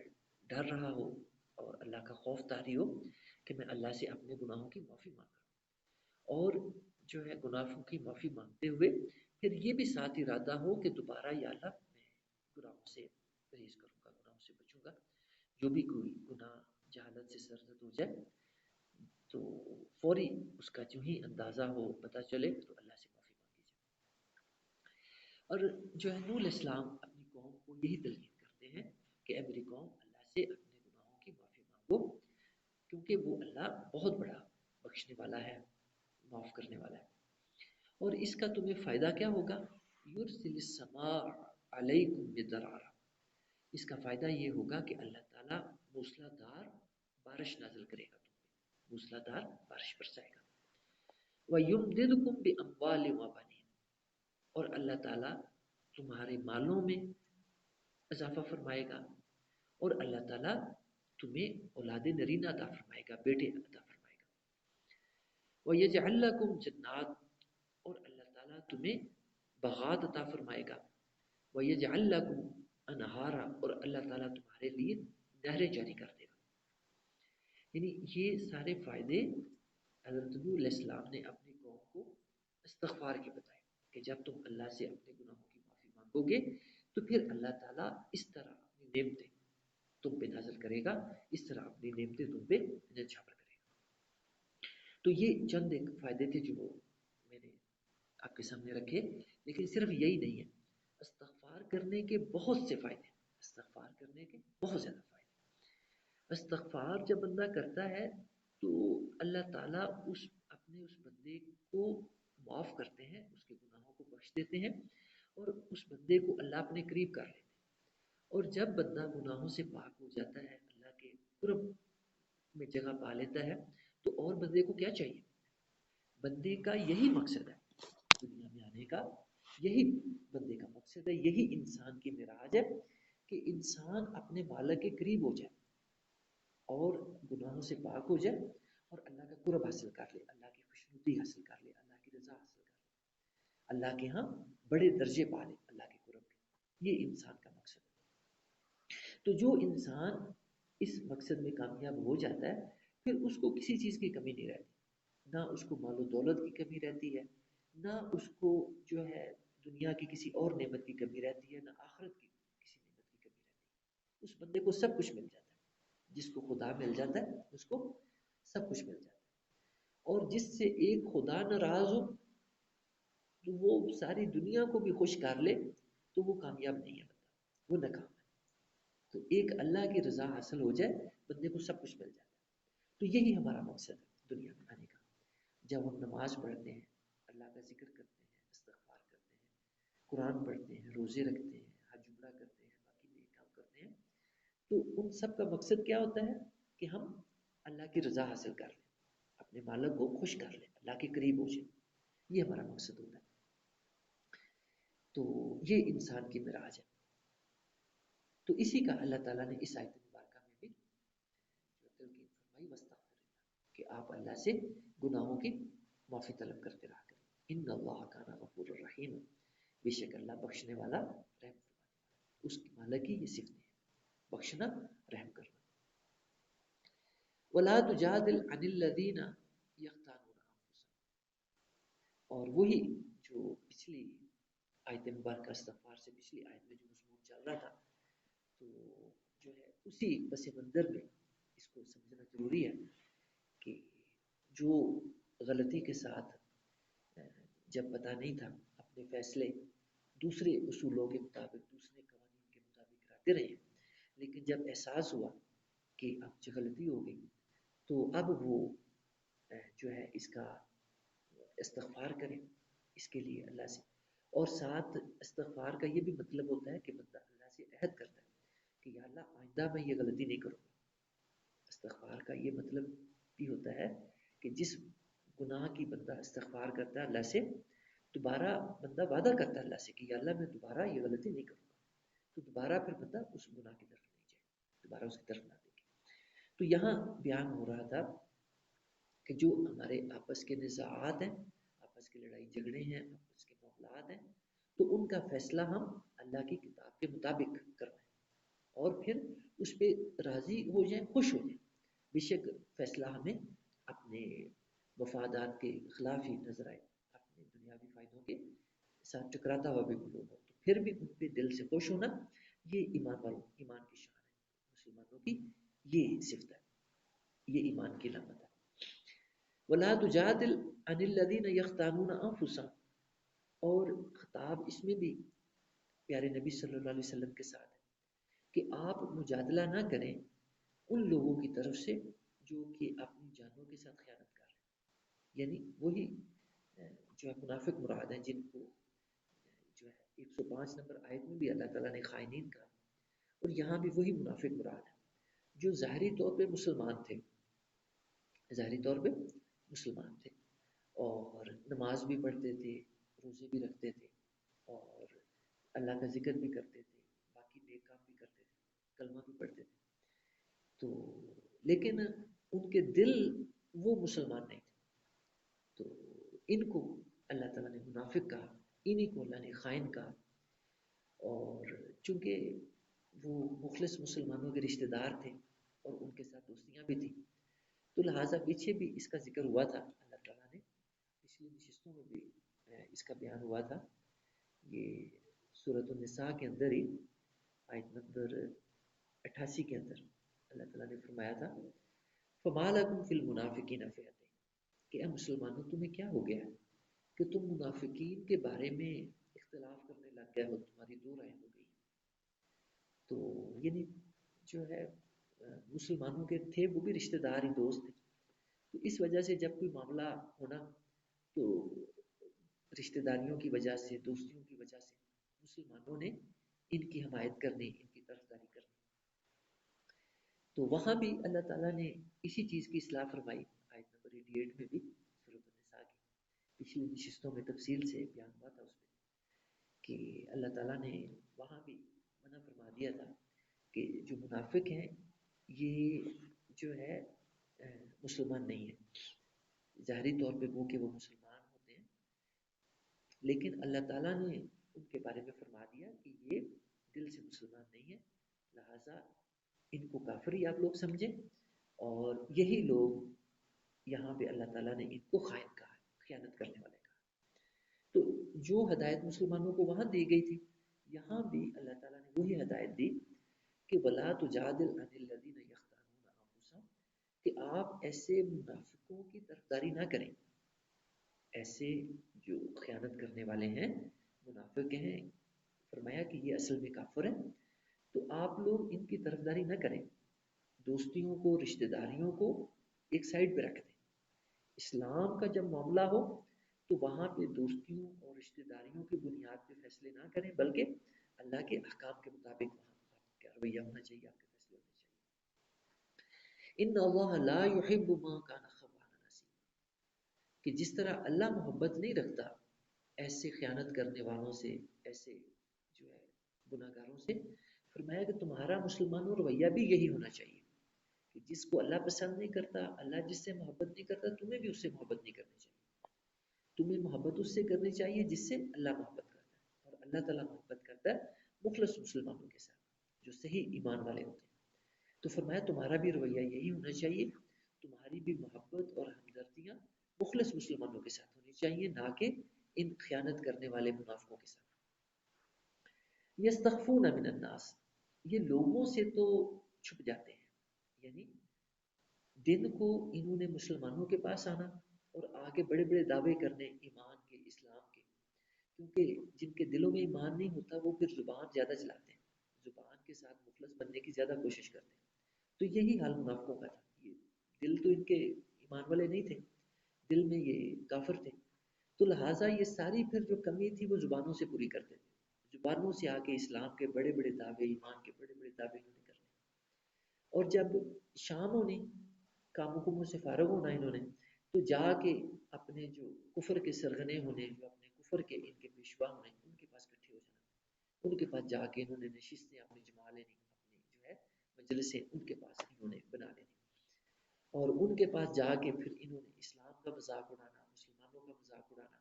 ڈر رہا ہو اور اللہ کا خوف طاری ہو کہ میں اللہ سے اپنے گناہوں کی معافی مانگ رہا ہوں، اور جو ہے گناہوں کی معافی مانگتے ہوئے پھر یہ بھی ساتھ ارادہ ہو کہ دوبارہ یا اللہ میں گناہوں سے پرہیز کروں گا، گناہوں سے بچوں گا، جو بھی کوئی گناہ جہالت سے سرزد ہو جائے تو فوری اس کا جو ہی اندازہ ہو پتہ چلے تو اللہ سے معافی مانگی جائے۔ اور جو ہے نوح علیہ السلام اپنی قوم کو یہی تلقین کرتے ہیں کہ اے میری قوم، اللہ سے اپنے گناہوں کی معافی مانگو، کیونکہ وہ اللہ بہت بڑا بخشنے والا ہے، معاف کرنے والا ہے۔ اور اس کا تمہیں فائدہ کیا ہوگا؟ یرسل السماء علیکم مدرارا، اس کا فائدہ یہ ہوگا کہ اللہ تعالیٰ موسلا دھار بارش نازل کرے گا، تم پہ موسلا دھار بارش برسائے گا۔ وَيُمْدِدْكُمْ بِأَمْوَالٍ وَبَنِينَ، اور اللہ تعالیٰ تمہارے مالوں میں اضافہ فرمائے گا، اور اللہ تعالیٰ تمہیں اولاد نرینہ عطا فرمائے گا، بیٹے عطا فرمائے گا۔ وَيَجْعَلْ لَكُمْ جَنَّاتٍ، اور اللہ تعالیٰ تمہیں باغات عطا فرمائے گا۔ وَيَجْعَلْ لَكُمْ انہارا، اور اللہ تعالیٰ تمہارے لیے نہریں جاری کر دے گا۔ یعنی یہ سارے فائدے حضرت نوح علیہ السلام نے اپنی قوم کو استغفار کے بتائے کہ جب تم اللہ سے اپنے گناہوں کی معافی مانگو گے تو پھر اللہ تعالیٰ اس طرح اپنی نعمتیں تم پہ نازل کرے گا، اس طرح اپنی نعمتیں تم پہ نچھاور کرے گا۔ تو یہ چند ایک فائدے تھے جو میں نے آپ کے سامنے رکھے، لیکن صرف یہی نہیں ہے، استغفار کرنے کے بہت سے فائدے، استغفار کرنے کے بہت زیادہ فائدے۔ استغفار جب بندہ کرتا ہے تو اللہ تعالیٰ اپنے اس بندے کو معاف کرتے ہیں، اس کے گناہوں کو بخش دیتے ہیں، اور اس بندے کو اللہ اپنے قریب کر لیتے ہیں۔ اور جب بندہ گناہوں سے پاک ہو جاتا ہے، اللہ کے قرب میں جگہ پا لیتا ہے، تو اور بندے کو کیا چاہیے؟ بندے کا یہی مقصد ہے دنیا میں آنے کا، یہی بندے کا مقصد ہے، یہی انسان کی معراج ہے کہ انسان اپنے مالک کے قریب ہو جائے اور گناہوں سے پاک ہو جائے اور اللہ کا قرب حاصل کر لے، اللہ کی خوشنودی حاصل کر لے، اللہ کی رضا حاصل کر لے، اللہ کے ہاں بڑے درجے پا لے اللہ کے قرب کے۔ یہ انسان کا مقصد ہے۔ تو جو انسان اس مقصد میں کامیاب ہو جاتا ہے پھر اس کو کسی چیز کی کمی نہیں رہتی، نہ اس کو مال و دولت کی کمی رہتی ہے، نہ اس کو جو ہے دنیا کی کسی اور نعمت کی کمی رہتی ہے، نہ آخرت کی کسی نعمت کی کمی رہتی ہے۔ اس بندے کو سب کچھ مل جاتا ہے، جس کو خدا مل جاتا ہے اس کو سب کچھ مل جاتا ہے۔ اور جس سے ایک خدا ناراض ہو تو وہ ساری دنیا کو بھی خوش کر لے تو وہ کامیاب نہیں ہے بندہ، وہ ناکام ہے۔ تو ایک اللہ کی رضا حاصل ہو جائے بندے کو سب کچھ مل جاتا ہے۔ تو یہی ہمارا مقصد ہے دنیا میں آنے کا۔ جب ہم نماز پڑھتے ہیں، اللہ کا ذکر کرتے ہیں، استغفار کرتے ہیں، قرآن پڑھتے ہیں، روزے رکھتے ہیں، حج عمرہ کرتے ہیں، باقی نیک کام کرتے ہیں، تو ان سب کا مقصد کیا ہوتا ہے کہ ہم اللہ کی رضا حاصل کر لیں، اپنے مالک کو خوش کر لیں، اللہ کے قریب ہو جائیں، یہ ہمارا مقصد ہوتا ہے۔ تو یہ انسان کی معراج ہے۔ تو اسی کا اللہ تعالیٰ نے اس آیت مبارکہ میں بھی جو تلقین فرمائی وَاسْتَغْفِرِ اللَّهَ، کہ آپ اللہ سے گناہوں کی معافی طلب کرتے رہا کریں۔ ان اللہ کان غفور الرحیم، بے شک اللہ بخشنے والا، رحم فرمانے والا، اس کی مالک کی یہ صفتیں ہیں، بخشنا، رحم کرنا۔ وَلَا تُجَادِلْ عَنِ الَّذِينَ يَخْتَانُونَ أَنفُسَهُمْ، اور وہی جو پچھلی آیت مبارکہ استغفار سے پچھلی آیت میں جو مضمون چل رہا تھا، تو جو ہے اسی پس منظر میں اس کو سمجھنا ضروری ہے کہ جو غلطی کے ساتھ جب پتہ نہیں تھا اپنے فیصلے دوسرے اصولوں کے مطابق، دوسرے قوانین کے مطابق کراتے رہے، لیکن جب احساس ہوا کہ اب جو غلطی ہو گئی تو اب وہ جو ہے اس کا استغفار کریں اس کے لیے اللہ سے۔ اور ساتھ استغفار کا یہ بھی مطلب ہوتا ہے کہ بندہ اللہ سے عہد کرتا ہے کہ یا اللہ آئندہ میں یہ غلطی نہیں کروں گا۔ استغفار کا یہ مطلب بھی ہوتا ہے کہ جس گناہ کی بندہ استغفار کرتا ہے اللہ سے، دوبارہ بندہ وعدہ کرتا ہے اللہ سے کہ یا اللہ میں دوبارہ یہ غلطی نہیں کروں گا، تو دوبارہ پھر بندہ اس گناہ کی طرف نہیں جائے، دوبارہ اس کی طرف نہ دیکھے۔ تو یہاں بیان ہو رہا تھا کہ جو ہمارے آپس کے نزاعات ہیں، آپس کے لڑائی جھگڑے ہیں، آپس کے معاملات ہیں، تو ان کا فیصلہ ہم اللہ کی کتاب کے مطابق کروائیں اور پھر اس پہ راضی ہو جائیں، خوش ہو جائیں، بے شک فیصلہ ہمیں اپنے مفادات کے خلاف ہی نظر آئے، اپنے دنیاوی فائدوں کے ساتھ ٹکراتا ہوا بھی معلوم ہو، تو پھر بھی ان پہ دل سے خوش ہونا، یہ ایمان والوں ایمان کی شان ہے، مسلمانوں کی یہ صفت ہے، یہ ایمان کی علامت ہے۔ وَلَا تُجَادِلْ عَنِ الَّذِينَ يَخْتَانُونَ أَنفُسَهُمْ، اور خطاب اس میں بھی پیارے نبی صلی اللہ علیہ وسلم کے ساتھ ہے کہ آپ مجادلہ نہ کریں ان لوگوں کی طرف سے جو کہ اپنی جانوں کے ساتھ خیانت کر رہے ہیں، یعنی وہی جو ہے منافق مراد ہیں، جن کو جو ہے 105 نمبر آیت میں بھی اللہ تعالیٰ نے خائنین کہا، اور یہاں بھی وہی منافق مراد ہے جو ظاہری طور پہ مسلمان تھے، ظاہری طور پہ مسلمان تھے اور نماز بھی پڑھتے تھے، روزے بھی رکھتے تھے اور اللہ کا ذکر بھی کرتے تھے، باقی نیک کام بھی کرتے تھے، کلمہ بھی پڑھتے تھے، تو لیکن ان کے دل وہ مسلمان نہیں تھے، تو ان کو اللہ تعالیٰ نے منافق کہا، انہی کو اللہ نے خائن کہا، اور چونکہ وہ مخلص مسلمانوں کے رشتہ دار تھے اور ان کے ساتھ دوستیاں بھی تھیں، تو لہٰذا پیچھے بھی اس کا ذکر ہوا تھا، اللہ تعالیٰ نے پچھلی نشستوں میں بھی اس کا بیان ہوا تھا، یہ سورۃ النساء کے اندر ہی آیت نمبر 88 کے اندر اللہ تعالیٰ نے فرمایا تھا فَمَا لَكُمْ فِي الْمُنَافِقِينَ فِئَتَيْنِ، کہ اے مسلمانوں تمہیں کیا ہو گیا ہے کہ تم منافقین کے بارے میں اختلاف کرنے لگ گئے ہو، تمہاری دو رائے ہو گئی، تو یعنی جو ہے مسلمانوں کے تھے وہ بھی رشتہ دار ہی دوست تھے، تو اس وجہ سے جب کوئی معاملہ ہونا تو رشتہ داریوں کی وجہ سے، دوستیوں کی وجہ سے مسلمانوں نے ان کی حمایت کرنی، ان کی طرفداری کرنی، تو وہاں بھی اللہ تعالیٰ نے اسی چیز کی اصلاح فرمائی، آیت نمبر 88 میں بھی سورۃ النساء کی پچھلی نشستوں میں تفصیل سے بیان ہوا تھا اس میں کہ اللہ تعالیٰ نے وہاں بھی منع فرما دیا تھا کہ جو منافق ہیں یہ جو ہے مسلمان نہیں ہے، ظاہری طور پہ وہ کہ وہ مسلمان ہوتے ہیں، لیکن اللہ تعالیٰ نے ان کے بارے میں فرما دیا کہ یہ دل سے مسلمان نہیں ہے، لہٰذا ان کو کافر ہی آپ لوگ سمجھیں، اور یہی لوگ یہاں پہ اللہ تعالیٰ نے ان کو خائن کہا ہے، خیانت کرنے والے کہا، تو جو ہدایت مسلمانوں کو وہاں دی گئی تھی یہاں بھی اللہ تعالیٰ نے وہی ہدایت دی کہ وَلَا تُجَادِلْ عَنِ الَّذِينَ يَخْتَانُونَ أَنفُسَهُمْ، کہ آپ ایسے منافقوں کی طرفداری نہ کریں، ایسے جو خیانت کرنے والے ہیں، منافق ہیں، فرمایا کہ یہ اصل میں کافر ہیں، تو آپ لوگ ان کی طرفداری نہ کریں، دوستیوں کو، رشتہ داریوں کو ایک سائڈ پہ رکھ دیں، اسلام کا جب معاملہ ہو تو وہاں پہ دوستیوں اور رشتہ داریوں کی بنیاد پہ فیصلے نہ کریں، بلکہ اللہ کے احکام کے مطابق وہاں آپ کا رویہ ہونا چاہیے، آپ کے فیصلے ہونے چاہیے۔ ان اللہ لا يحب ما كان خوانا نصیبا، کہ جس طرح اللہ محبت نہیں رکھتا ایسے خیانت کرنے والوں سے، ایسے جو ہے گناہ گاروں سے، فرمایا کہ تمہارا مسلمانوں رویہ بھی یہی ہونا چاہیے کہ جس کو اللہ پسند نہیں کرتا، اللہ جس سے محبت نہیں کرتا، تمہیں بھی اس سے محبت نہیں کرنی چاہیے، تمہیں محبت اس سے کرنی چاہیے جس سے اللہ محبت کرتا ہے، اور اللہ تعالیٰ محبت کرتا ہے مخلص مسلمانوں کے ساتھ جو صحیح ایمان والے ہوتے ہیں، تو فرمایا تمہارا بھی رویہ یہی ہونا چاہیے، تمہاری بھی محبت اور ہمدردیاں مخلص مسلمانوں کے ساتھ ہونی چاہیے، نہ کہ ان خیانت کرنے والے منافقوں کے ساتھ۔ یستخفون من الناس، یہ لوگوں سے تو چھپ جاتے ہیں، یعنی دن کو انہوں نے مسلمانوں کے پاس آنا اور آگے بڑے بڑے دعوے کرنے ایمان کے، اسلام کے، کیونکہ جن کے دلوں میں ایمان نہیں ہوتا وہ پھر زبان زیادہ چلاتے ہیں، زبان کے ساتھ مخلص بننے کی زیادہ کوشش کرتے ہیں، تو یہی حال منافقوں کا تھا، یہ دل تو ان کے ایمان والے نہیں تھے، دل میں یہ کافر تھے، تو لہٰذا یہ ساری پھر جو کمی تھی وہ زبانوں سے پوری کرتے تھے، زبانوں سے آ کے اسلام کے بڑے بڑے دعوے، ایمان کے بڑے بڑے دعوے انہوں نے کرنے، اور جب شام ہونی، کاموں کموں سے فارغ ہونا انہوں نے، تو جا کے اپنے جو کفر کے سرغنے ہونے، جو اپنے کفر کے ان کے پیشوا ہونے، ان کے پاس اکٹھے ہو جانا، ان کے پاس جا کے انہوں نے نشستیں اپنی جما لینی، اپنی جو ہے مجلسیں ان کے پاس انہوں نے بنا لینی، اور ان کے پاس جا کے پھر انہوں نے اسلام کا مذاق اڑانا، مسلمانوں کا مذاق اڑانا،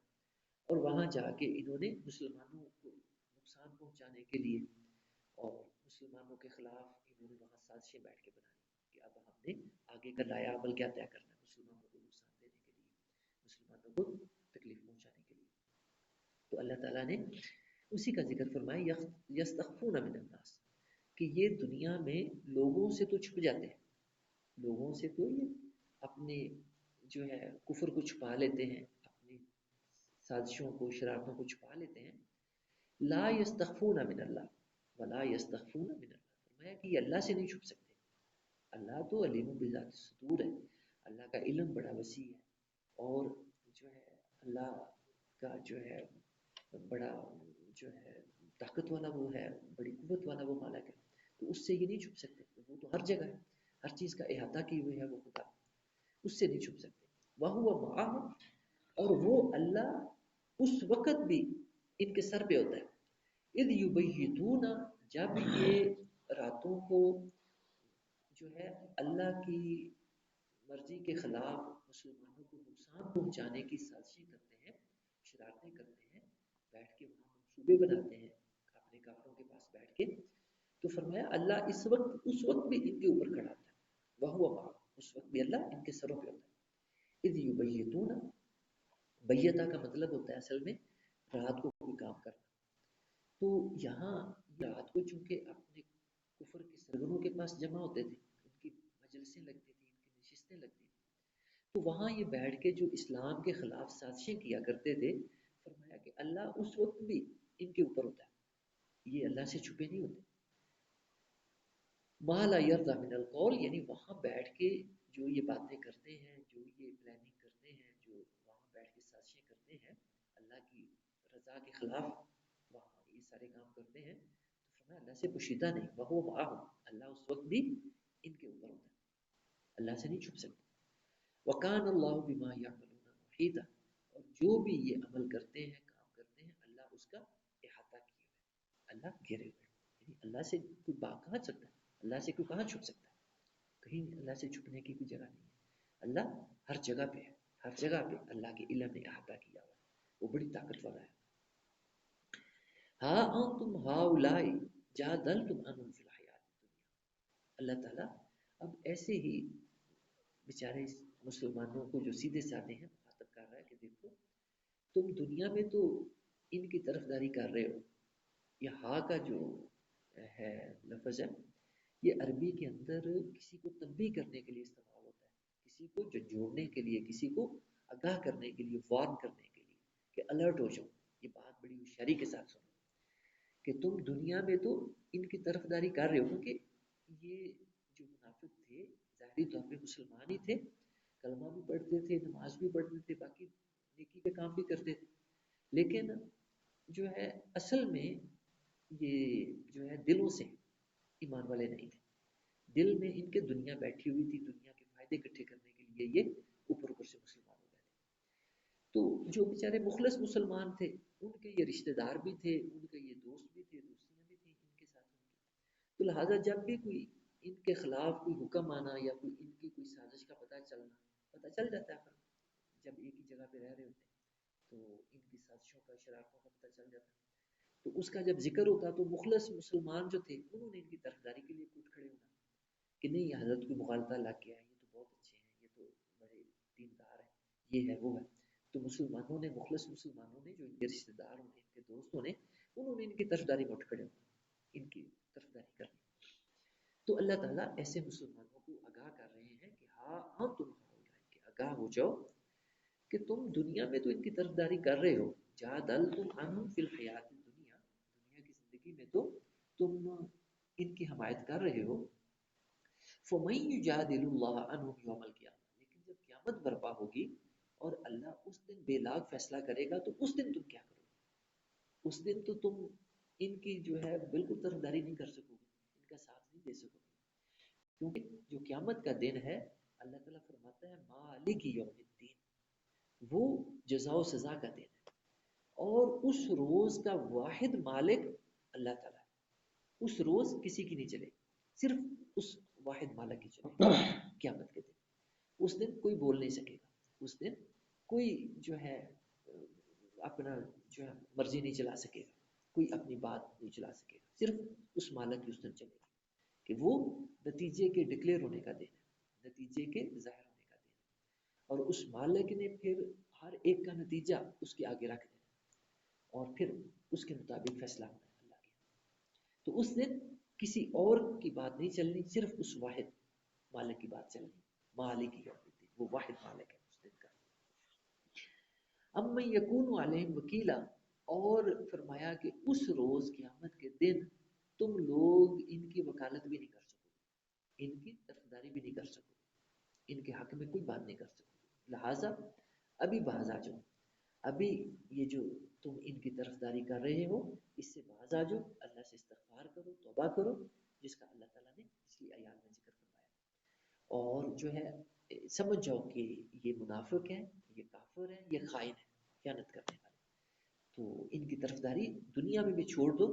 اور وہاں جا کے انہوں نے مسلمانوں کو نقصان پہنچانے کے لیے اور مسلمانوں کے خلاف انہوں نے وہاں سازشیں بیٹھ کے بنانی کہ اب ہم نے آگے کا نیا عمل کیا طے کرنا ہے مسلمانوں کو نقصان دینے کے لیے، مسلمانوں کو تکلیف پہنچانے کے لیے. تو اللہ تعالیٰ نے اسی کا ذکر فرمایا یستخفون من الناس کہ یہ دنیا میں لوگوں سے تو چھپ جاتے ہیں، لوگوں سے تو یہ اپنے جو ہے کفر کو چھپا لیتے ہیں، اپنی سازشوں کو شرارتوں کو چھپا لیتے ہیں. لا یستخفون من اللہ ولا یستخفون من اللہ، فرمایا کہ یہ اللہ سے نہیں چھپ سکتے. اللہ تو علیم بذات الصدور ہے، اللہ کا علم بڑا وسیع ہے، اور جو ہے اللہ کا جو ہے بڑا جو ہے طاقت والا وہ ہے، بڑی قوت والا وہ مالک ہے، تو اس سے یہ نہیں چھپ سکتے. وہ تو ہر جگہ ہے، ہر چیز کا احاطہ کیے ہوئے ہے وہ خدا، اس سے نہیں چھپ سکتے. وَهُوَ مَعَهُمْ، اور وہ اللہ اس وقت بھی ان کے سر پہ ہوتا ہے. اِذْ يُبَيِّتُونَ، جب یہ راتوں کو جو ہے اللہ کی مرضی کے خلاف مسلمانوں کو نقصان پہنچانے کی سازشیں کرتے ہیں، شرارتیں کرتے ہیں، بیٹھ کے وہاں منصوبے بناتے ہیں اپنے کافروں کے پاس بیٹھ کے، تو فرمایا اللہ اس وقت بھی ان کے اوپر کھڑا ہوتا ہے. وَهُوَ مَعَهُمْ، اس وقت بھی اللہ ان کے سروں پہ ہوتا ہے. اِذْ يُبَيِّتُونَ، بیتہ کا مطلب ہوتا ہے اصل میں رات کو کوئی کام کرنا. تو یہاں رات کو چونکہ اپنے کفر کے سرگروں کے پاس جمع ہوتے تھے، ان کی مجلسیں لگتی تھیں، ان کی نشستیں لگتی تھیں، تو وہاں یہ بیٹھ کے جو اسلام کے خلاف سازشیں کیا کرتے تھے، فرمایا کہ اللہ اس وقت بھی ان کے اوپر ہوتا ہے، یہ اللہ سے چھپے نہیں ہوتے. ما لا یرضى من القول، یعنی وہاں بیٹھ کے جو یہ باتیں کرتے ہیں، جو یہ پلاننگ کرتے ہیں، جو وہاں بیٹھ کے سازشیں کرتے ہیں اللہ کی رضا کے خلاف، وہاں یہ سارے کام کرتے ہیں، تو فرمایا اللہ سے پوشیدہ نہیں. وَهُوَ مَعَهُمْ، اللہ اس وقت بھی ان کے اوپر ہوتا ہے، اللہ سے نہیں چھپ سکتے. وَكَانَ اللَّهُ بِمَا يَعْمَلُونَ مُحِيطًا، اور جو بھی یہ عمل کرتے ہیں، کام کرتے ہیں، اللہ اس کا احاطہ کیے ہوئے ہے، اللہ گھیرے ہوئے ہے. یعنی اللہ سے کوئی بات کہاں سکتا ہے، اللہ سے کوئی کہاں چھپ سکتا ہے، کہیں اللہ سے چھپنے کی کوئی جگہ نہیں ہے. اللہ ہر جگہ پہ ہے، ہر جگہ پہ اللہ کے علم نے احاطہ کیا ہوا ہے، وہ بڑی طاقت والا ہے. ہاں انتم ہاؤلائی جادلتم عنہم فی الحیات الدنیا، اللہ تعالیٰ اب ایسے ہی بیچارے مسلمانوں کو جو سیدھے سادے ہیں مخاطب کر رہا ہے کہ دیکھو تم دنیا میں تو ان کی طرفداری کر رہے ہو. یہ ہا کا جو ہے لفظ ہے، یہ عربی کے اندر کسی کو تنبیہ کرنے کے لیے استعمال ہوتا ہے، کسی کو جوڑنے کے لیے، کسی کو آگاہ کرنے کے لیے، وارن کرنے کے لیے کہ الرٹ ہو جاؤ، یہ بات بڑی ہوشیاری کے ساتھ سنو کہ تم دنیا میں تو ان کی طرفداری کر رہے ہو، کیونکہ یہ جو منافق تھے ظاہری طور پہ مسلمان ہی تھے، کلمہ بھی پڑھتے تھے، نماز بھی پڑھتے تھے، باقی نیکی کے کام بھی کرتے تھے، لیکن جو ہے اصل میں یہ جو ہے دلوں سے ایمان والے نہیں تھے. دل میں ان کے دنیا بیٹھی ہوئی تھی، دنیا کے فائدے اکٹھے کرنے کے لیے یہ اوپر اوپر سے مسلمان ہو گئے تھے. تو جو بیچارے مخلص مسلمان تھے ان کے یہ رشتہ دار بھی تھے، ان کے یہ دوست بھی تھے، دوستیاں بھی تھیں ان کے ساتھ ان کی. تو لہٰذا جب بھی کوئی ان کے خلاف کوئی حکم آنا یا کوئی ان کی کوئی سازش کا پتہ چل جاتا ہے، جب ایک ہی جگہ پہ رہ رہے ہوتے ہیں تو ان کی سازشوں کا، شرارتوں کا پتہ چل جاتا ہے. تو اس کا جب ذکر ہوتا تو مخلص مسلمان جو تھے انہوں نے ان کی طرفداری کے لیے اٹھ کھڑے ہونا کہ نہیں یہ حضرت کو مغالطہ لگ گیا ہے، یہ تو بہت اچھے ہیں، یہ تو بڑے دیندار ہیں، یہ ہے وہ ہے. تو مسلمانوں نے، مخلص مسلمانوں نے، جو ان کے رشتہ دار ہونے، ان کے دوستوں نے، انہوں نے ان کی طرفداری میں اٹھ کھڑے ہونا، ان کی طرفداری کرنی. تو اللہ تعالیٰ ایسے مسلمانوں کو آگاہ کر رہے ہیں کہ ہاں تم کہ آگاہ ہو جاؤ کہ تم دنیا میں تو ان کی طرفداری کر رہے ہو، جادلتم عنہم فی الحیات الدنیا، دنیا کی زندگی میں تو تم ان کی حمایت کر رہے ہو. فَمَن يُجَادِلُ اللَّهَ عَنْهُمْ يَوْمَ الْقِيَامَةِ، لیکن جب قیامت برپا ہوگی اور اللہ اس دن بے لاگ فیصلہ کرے گا تو اس دن تم کیا کرو گے؟ اس دن تو تم ان کی جو ہے بالکل طرفداری نہیں کر سکو گے، ان کا ساتھ نہیں دے سکو گے، کیونکہ جو قیامت کا دن ہے اللہ تعالیٰ فرماتا ہے مالک یوم الدین، وہ جزا و سزا کا دن ہے، اور اس روز کا واحد مالک اللہ تعالیٰ ہے. اس روز کسی کی نہیں چلے، صرف اس واحد مالک کی چلے قیامت کے دن. اس دن کوئی بول نہیں سکے گا، اس دن کوئی جو ہے اپنا جو ہے مرضی نہیں چلا سکے گا، کوئی اپنی بات نہیں چلا سکے گا، صرف اس مالک کی اس دن چلے گی. کہ وہ نتیجے کے ڈکلیئر ہونے کا دن ہے، نتیجے کے ظاہر ہونے کا دن ہے، اور اس مالک نے پھر ہر ایک کا نتیجہ اس کے آگے رکھ دینا اور پھر اس کے مطابق فیصلہ ہونا ہے اللہ کے۔ تو اس دن کسی اور کی بات نہیں چلنی، صرف اس واحد مالک کی بات چلنی، مالک یوم الدین، وہ واحد مالک ہے اس دن کا۔ اما یکون علیہم وکیلا، اور فرمایا کہ اس روز قیامت کے دن تم لوگ ان کی وکالت بھی نہیں کر سکو، ان کی طرفداری بھی نہیں کر سکو، ان کے حق میں کوئی بات نہیں کر سکو، لہٰذا ابھی باز آ جاؤ، ابھی یہ جو تم ان کی طرفداری کر رہے ہو اس سے باز آ جاؤ، اللہ سے استغفار کرو، توبہ کرو، جس کا اللہ تعالیٰ نے پچھلی آیات میں ذکر فرمایا، اور جو ہے سمجھ جاؤ کہ یہ منافق ہیں، یہ کافر ہیں، یہ خائن ہیں، خیانت کرنے والے، تو ان کی طرفداری دنیا میں بھی چھوڑ دو،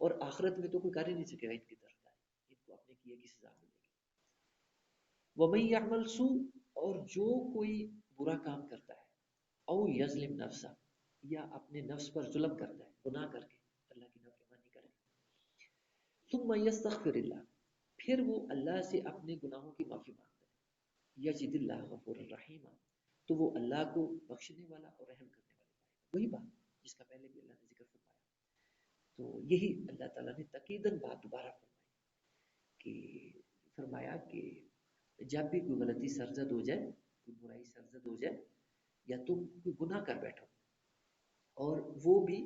اور آخرت میں تو کوئی کر ہی نہیں سکے گا ان کی طرفداری، ان کو اپنے کیے کی سزا ملے گی۔ وَمَن يَعْمَلْ سُوءًا، اور جو کوئی برا کام کرتا ہے، او یظلم نفسا، یا اپنے نفس پر ظلم کرتا ہے، گناہ کر کے اللہ کی نافرمانی کرے، ثم یستغفر اللہ، پھر وہ اللہ سے اپنے گناہوں کی معافی مانگتا ہے، یجد اللہ غفور الرحیم، تو وہ اللہ کو بخشنے والا اور رحم کرنے والا پائے گا، وہی بات جس کا پہلے بھی اللہ نے ذکر فرمایا۔ تو یہی اللہ تعالیٰ نے تقییداً بات دوبارہ فرمائی کہ فرمایا کہ جب بھی کوئی غلطی سرزد ہو جائے، کوئی برائی سرزد ہو جائے، یا تم کوئی گناہ کر بیٹھو، اور وہ بھی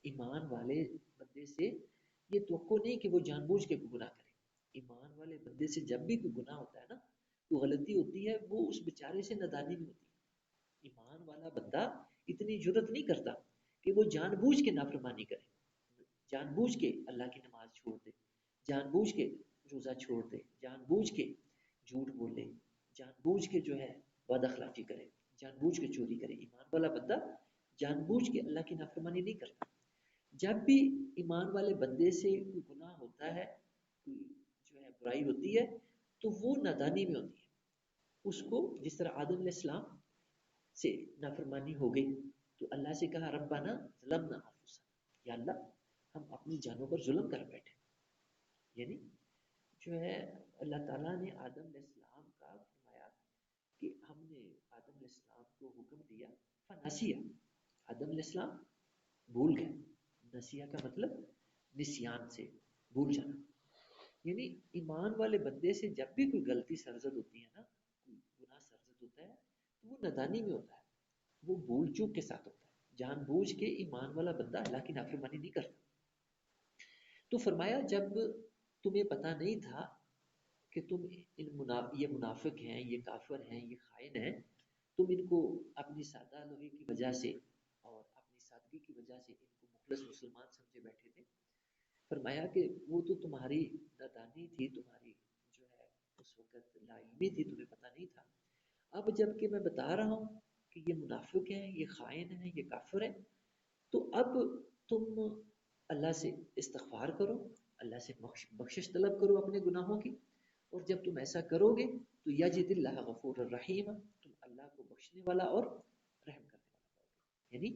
ایمان والے بندے سے یہ توقع نہیں کہ وہ جان بوجھ کے کوئی گناہ کرے، ایمان والے بندے سے جب بھی کوئی گناہ ہوتا ہے نا، کوئی غلطی ہوتی ہے، وہ اس بیچارے سے نادانی میں ہوتی ہے، ایمان والا بندہ اتنی جرت نہیں کرتا کہ وہ جان بوجھ کے نافرمانی کرے، جان بوجھ کے اللہ کی نماز چھوڑ دے، جان بوجھ کے روزہ چھوڑ دے، جان بوجھ کے جھوٹ بولے، جان بوجھ کے جو ہے بد اخلاقی کرے، جان بوجھ کے چوری کرے، ایمان والا بندہ جان بوجھ کے اللہ کی نافرمانی نہیں کرتا۔ جب بھی ایمان والے بندے سے کوئی گناہ ہوتا ہے، کوئی جو ہے برائی ہوتی ہے، تو وہ نادانی میں ہوتی ہے، اس کو جس طرح آدم علیہ السلام سے نافرمانی ہو گئی تو اللہ سے کہا ربنا ظلمنا انفسنا، یا اللہ ہم اپنی جانوں پر ظلم کر بیٹھے، یعنی جو ہے اللہ تعالیٰ نے آدم علیہ السلام کا فرمایا کہ ہم نے آدم علیہ السلام کو حکم دیا، فنسیا، آدم علیہ السلام بھول گئے، نسیہ کا مطلب نسیان سے بھول جانا، یعنی ایمان والے بندے سے جب بھی کوئی غلطی سرزد ہوتی ہے نا، کوئی گناہ سرزد ہوتا ہے، تو وہ نادانی میں ہوتا ہے، وہ بھول چوک کے ساتھ ہوتا ہے، جان بوجھ کے ایمان والا بندہ اللہ کی نافرمانی نہیں کرتا۔ تو فرمایا جب تمہیں پتہ نہیں تھا کہ تم یہ منافق ہیں، یہ کافر ہیں، یہ خائن ہیں، تم ان کو اپنی سادہ لوہی کی وجہ سے اور اپنی سادگی کی وجہ سے ان کو مخلص مسلمان سمجھے بیٹھے تھے، فرمایا کہ وہ تو تمہاری نادانی تھی، تمہاری جو ہے اس وقت لا علمی تھی، تمہیں پتہ نہیں تھا، اب جب کہ میں بتا رہا ہوں کہ یہ منافق ہیں، یہ خائن ہیں، یہ کافر ہیں، تو اب تم اللہ سے استغفار کرو، اللہ سے بخشش طلب کرو اپنے گناہوں کی، اور جب تم ایسا کرو گے تو یجد اللہ غفور الرحیم، تم اللہ کو بخشنے والا اور رحم کرنے والا پاؤ گے، یعنی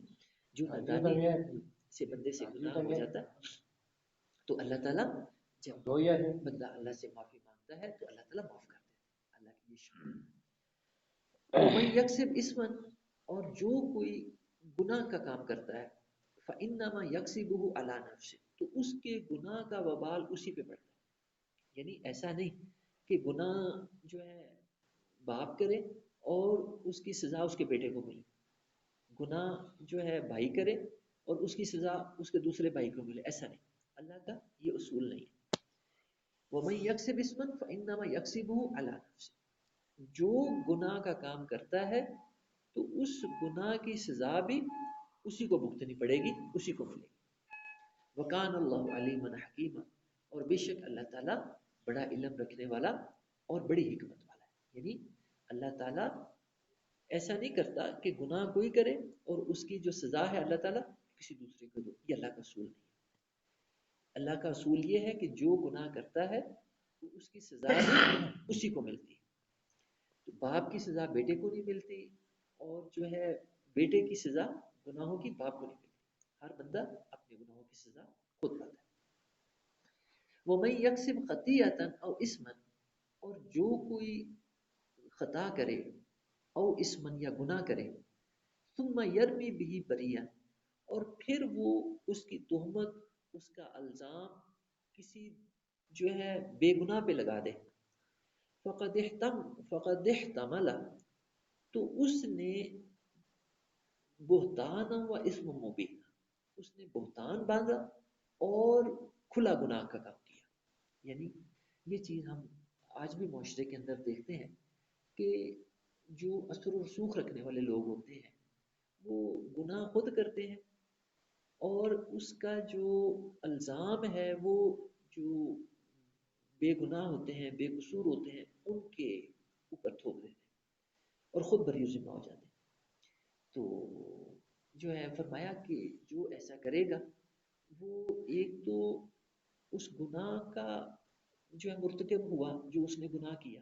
جو نادانی سے بندے سے گناہ ہو جاتا ہے تو اللہ تعالیٰ جب بندہ اللہ سے معافی مانگتا ہے تو اللہ تعالیٰ معاف کر دیتا ہے، اللہ کی یہ شکر ہے۔ وَمَن یکسب اسما، اور جو کوئی گناہ کا کام کرتا ہے، فَإِنَّمَا يَكْسِبُهُ عَلَى نَفْسِهِ، تو اس کے گناہ کا وبال اسی پہ پڑتا ہے، یعنی ایسا نہیں کہ گناہ جو ہے باپ کرے اور اس کی سزا اس کے بیٹے کو ملے، گناہ جو ہے بھائی کرے اور اس کی سزا اس کے دوسرے بھائی کو ملے، ایسا نہیں، اللہ کا یہ اصول نہیں ہے۔ وَمَن يَكْسِبْ اسْمًا فَإِنَّمَا يَكْسِبُهُ عَلَى نَفْسِهِ، جو گناہ کا کام کرتا ہے تو اس گناہ کی سزا بھی اسی کو بھگتنی پڑے گی، اسی کو ملے گی۔ وَكَانَ اللَّهُ عَلِيمًا حَكِيمًا، اور بے شک اللہ تعالیٰ بڑا علم رکھنے والا اور بڑی حکمت والا ہے، یعنی اللہ تعالیٰ ایسا نہیں کرتا کہ گناہ کوئی کرے اور اس کی جو سزا ہے اللہ تعالیٰ کسی دوسرے کو دو، یہ اللہ کا اصول نہیں ہے۔ اللہ کا اصول یہ ہے کہ جو گناہ کرتا ہے تو اس کی سزا بھی اسی کو ملتی ہے، تو باپ کی سزا بیٹے کو نہیں ملتی، اور جو ہے بیٹے کی سزا گناہوں کی باپ کو نہیں ملتی، ہر بندہ اپنے گناہوں کی سزا خود پاتا ہے۔ وَمَن يَكْسِبْ خَطِيئَةً أَوْ إِثْمًا، اور جو کوئی خطا کرے، او اسمن یا گناہ کرے، ثم یرمی بھی بریئا، اور پھر وہ اس کی تہمت، اس کا الزام کسی جو ہے بے گناہ پہ لگا دے، فقد احتمل، تو اس نے بہتان و اسم مبین، اس نے بہتان باندھا اور کھلا گناہ کا کام کیا. یعنی یہ چیز ہم آج بھی معاشرے کے اندر دیکھتے ہیں کہ جو اثر و رسوخ رکھنے والے لوگ ہوتے ہیں وہ گناہ خود کرتے ہیں، اور اس کا جو الزام ہے وہ جو بے گناہ ہوتے ہیں، بے قصور ہوتے ہیں، ان کے اوپر تھوپ دیتے ہیں اور خود بری ذمہ ہو جاتے ہیں. تو جو ہے فرمایا کہ جو ایسا کرے گا وہ ایک تو اس گناہ کا جو ہے مرتکب ہوا، جو اس نے گناہ کیا،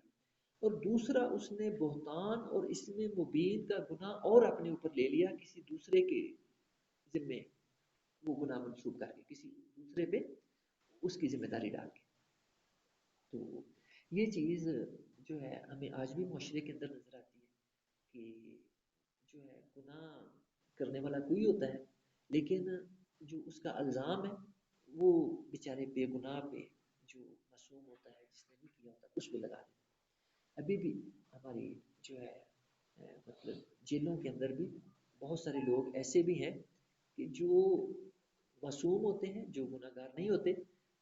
اور دوسرا اس نے بہتان اور اس میں مبین کا گناہ اور اپنے اوپر لے لیا، کسی دوسرے کے ذمے وہ گناہ منسوب کر کے کسی دوسرے پہ اس کی ذمہ داری ڈال کے. تو یہ چیز جو ہے ہمیں آج بھی معاشرے کے اندر نظر آتی ہے کہ جو ہے گناہ کرنے والا کوئی ہوتا ہے، لیکن جو اس کا الزام ہے وہ بیچارے بے گناہ پہ، جو معصوم ہوتا ہے، جس نے نہیں کیا ہوتا، اس پہ لگا دیتے. ابھی بھی ہماری جو ہے مطلب جیلوں کے اندر بھی بہت سارے لوگ ایسے بھی ہیں کہ جو معصوم ہوتے ہیں، جو گناہ گار نہیں ہوتے،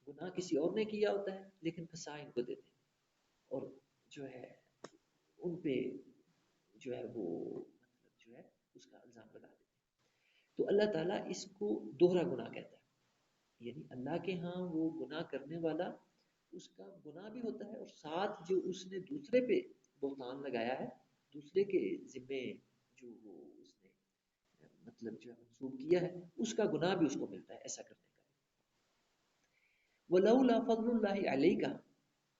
گناہ کسی اور نے کیا ہوتا ہے لیکن پھنسا ان کو دیتے ہیں اور جو ہے ان پہ جو ہے وہ مطلب جو ہے اس کا الزام لگا دیتے ہیں. تو اللہ تعالیٰ اس کو دوہرا گناہ کہتا ہے. یعنی اللہ کے ہاں وہ گناہ کرنے والا، اس کا گناہ بھی ہوتا ہے، اور ساتھ جو اس نے دوسرے پہ بہتان لگایا ہے، دوسرے کے ذمے جو وہ اس نے مطلب جو ہے منسوب کیا ہے، اس کا گناہ بھی اس کو ملتا ہے ایسا کرنے کا. وَلَوْلَا فَضْلُ اللَّهِ عَلَيْكَ،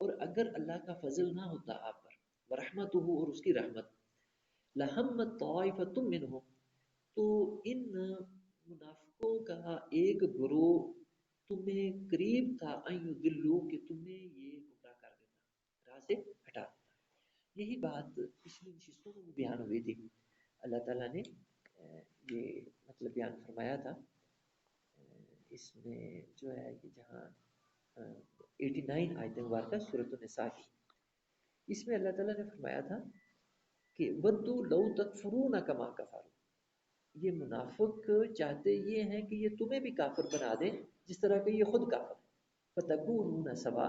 اور اگر اللہ کا فضل نہ ہوتا آپ پر، وَرَحْمَتُهُ، اور اس کی رحمت، لَهَمَّتْ طَائِفَةٌ مِّنْهُمْ، تو ان منافقوں کا ایک گروہ تمہیں قریب تھا، ان یضلوا، کہ تمہیں یہ گمراہ کر دیتا، راہ سے ہٹا دیتا. یہی بات پچھلی نشستوں میں بھی بیان ہوئی تھی. اللہ تعالیٰ نے یہ مطلب بیان فرمایا تھا اس میں جو ہے کہ جہاں 89 آیت مبارکہ سورۃ النساء کی، اس میں اللہ تعالیٰ نے فرمایا تھا کہ ودوا لو تکفرون کما کفروا، یہ منافق چاہتے یہ ہیں کہ یہ تمہیں بھی کافر بنا دیں جس طرح کہ یہ خود کافر ہے، فتکونون سوا،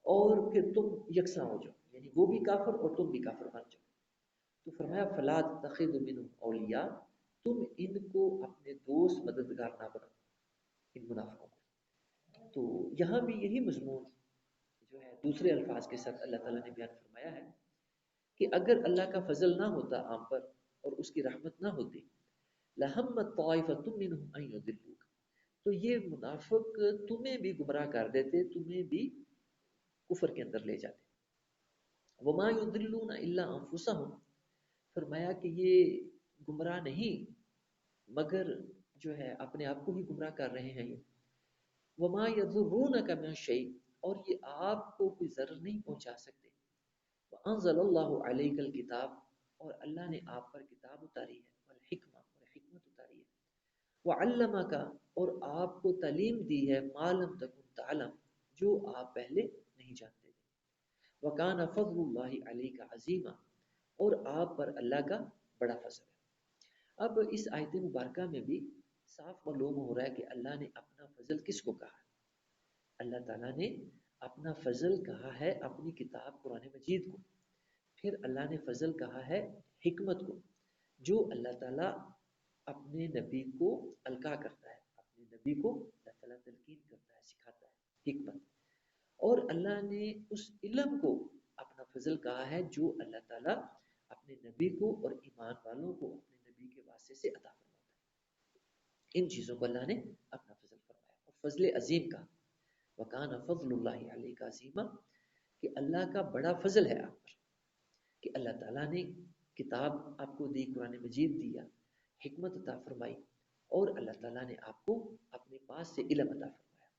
اور پھر تم یکساں ہو جاؤ، یعنی وہ بھی کافر اور تم بھی کافر بن جاؤ. تو فرمایا فلا تتخذوا منهم اولیاء، تم ان کو اپنے دوست مددگار نہ بناؤ، ان منافقوں کو. تو یہاں بھی یہی مضمون جو ہے دوسرے الفاظ کے ساتھ اللہ تعالیٰ نے بیان فرمایا ہے کہ اگر اللہ کا فضل نہ ہوتا آپ پر اور اس کی رحمت نہ ہوتی، لَهَمَّتْ طَائِفَةٌ مِّنْهُمْ أَن يُضِلُّوكَ، تو یہ منافق تمہیں بھی گمراہ کر دیتے، تمہیں بھی کفر کے اندر لے جاتے. وَمَا يُضِلُّونَ إِلَّا أَنفُسَهُمْ، فرمایا کہ یہ گمراہ نہیں مگر جو ہے اپنے آپ کو ہی گمراہ کر رہے ہیں. وَمَا يَضُرُّونَكَ مِنْ شَيْءٍ، اور یہ آپ کو کوئی ضرر نہیں پہنچا سکتے. وَأَنزَلَ اللَّهُ عَلَيْكَ الْكِتَابَ، اور اللہ نے آپ پر کتاب اتاری ہے، والحکمہ، اور حکمت اتاری ہے. وَعَلَّمَكَ، اور آپ کو تعلیم دی ہے، مَا لَمْ تَكُنْ تَعْلَمْ، جو آپ پہلے نہیں جانتے تھے. وَكَانَ فَضْلُ اللَّهِ عَلَيْكَ عَظِيمًا، اور آپ پر اللہ کا بڑا فضل ہے. اب اس آیت مبارکہ میں بھی صاف معلوم ہو رہا ہے کہ اللہ نے اپنا فضل کس کو کہا ہے. اللہ تعالیٰ نے اپنا فضل کہا ہے اپنی کتاب قرآن مجید کو. پھر اللہ نے فضل کہا ہے حکمت کو، جو اللہ تعالیٰ اپنے نبی کو القا کرتا ہے، اپنے نبی کو اللہ تعالیٰ تلقین کرتا ہے، سکھاتا ہے حکمت. اور اللہ نے اس علم کو اپنا فضل کہا ہے جو اللہ تعالیٰ اپنے نبی کو اور ایمان والوں کو اپنے نبی کے واسطے سے عطا فرماتا ہے. ان چیزوں کو اللہ نے اپنا فضل فرمایا اور فضل عظیم کہا. وَكَانَ فَضْلُ اللَّهِ عَلَيْكَ عَظِيمًا، کہ اللہ کا بڑا فضل ہے آپ پر، کہ اللہ تعالیٰ نے کتاب آپ کو دی، قرآن مجید دیا، حکمت عطا فرمائی، اور اللہ تعالیٰ نے آپ کو اپنے پاس سے علم عطا فرمایا.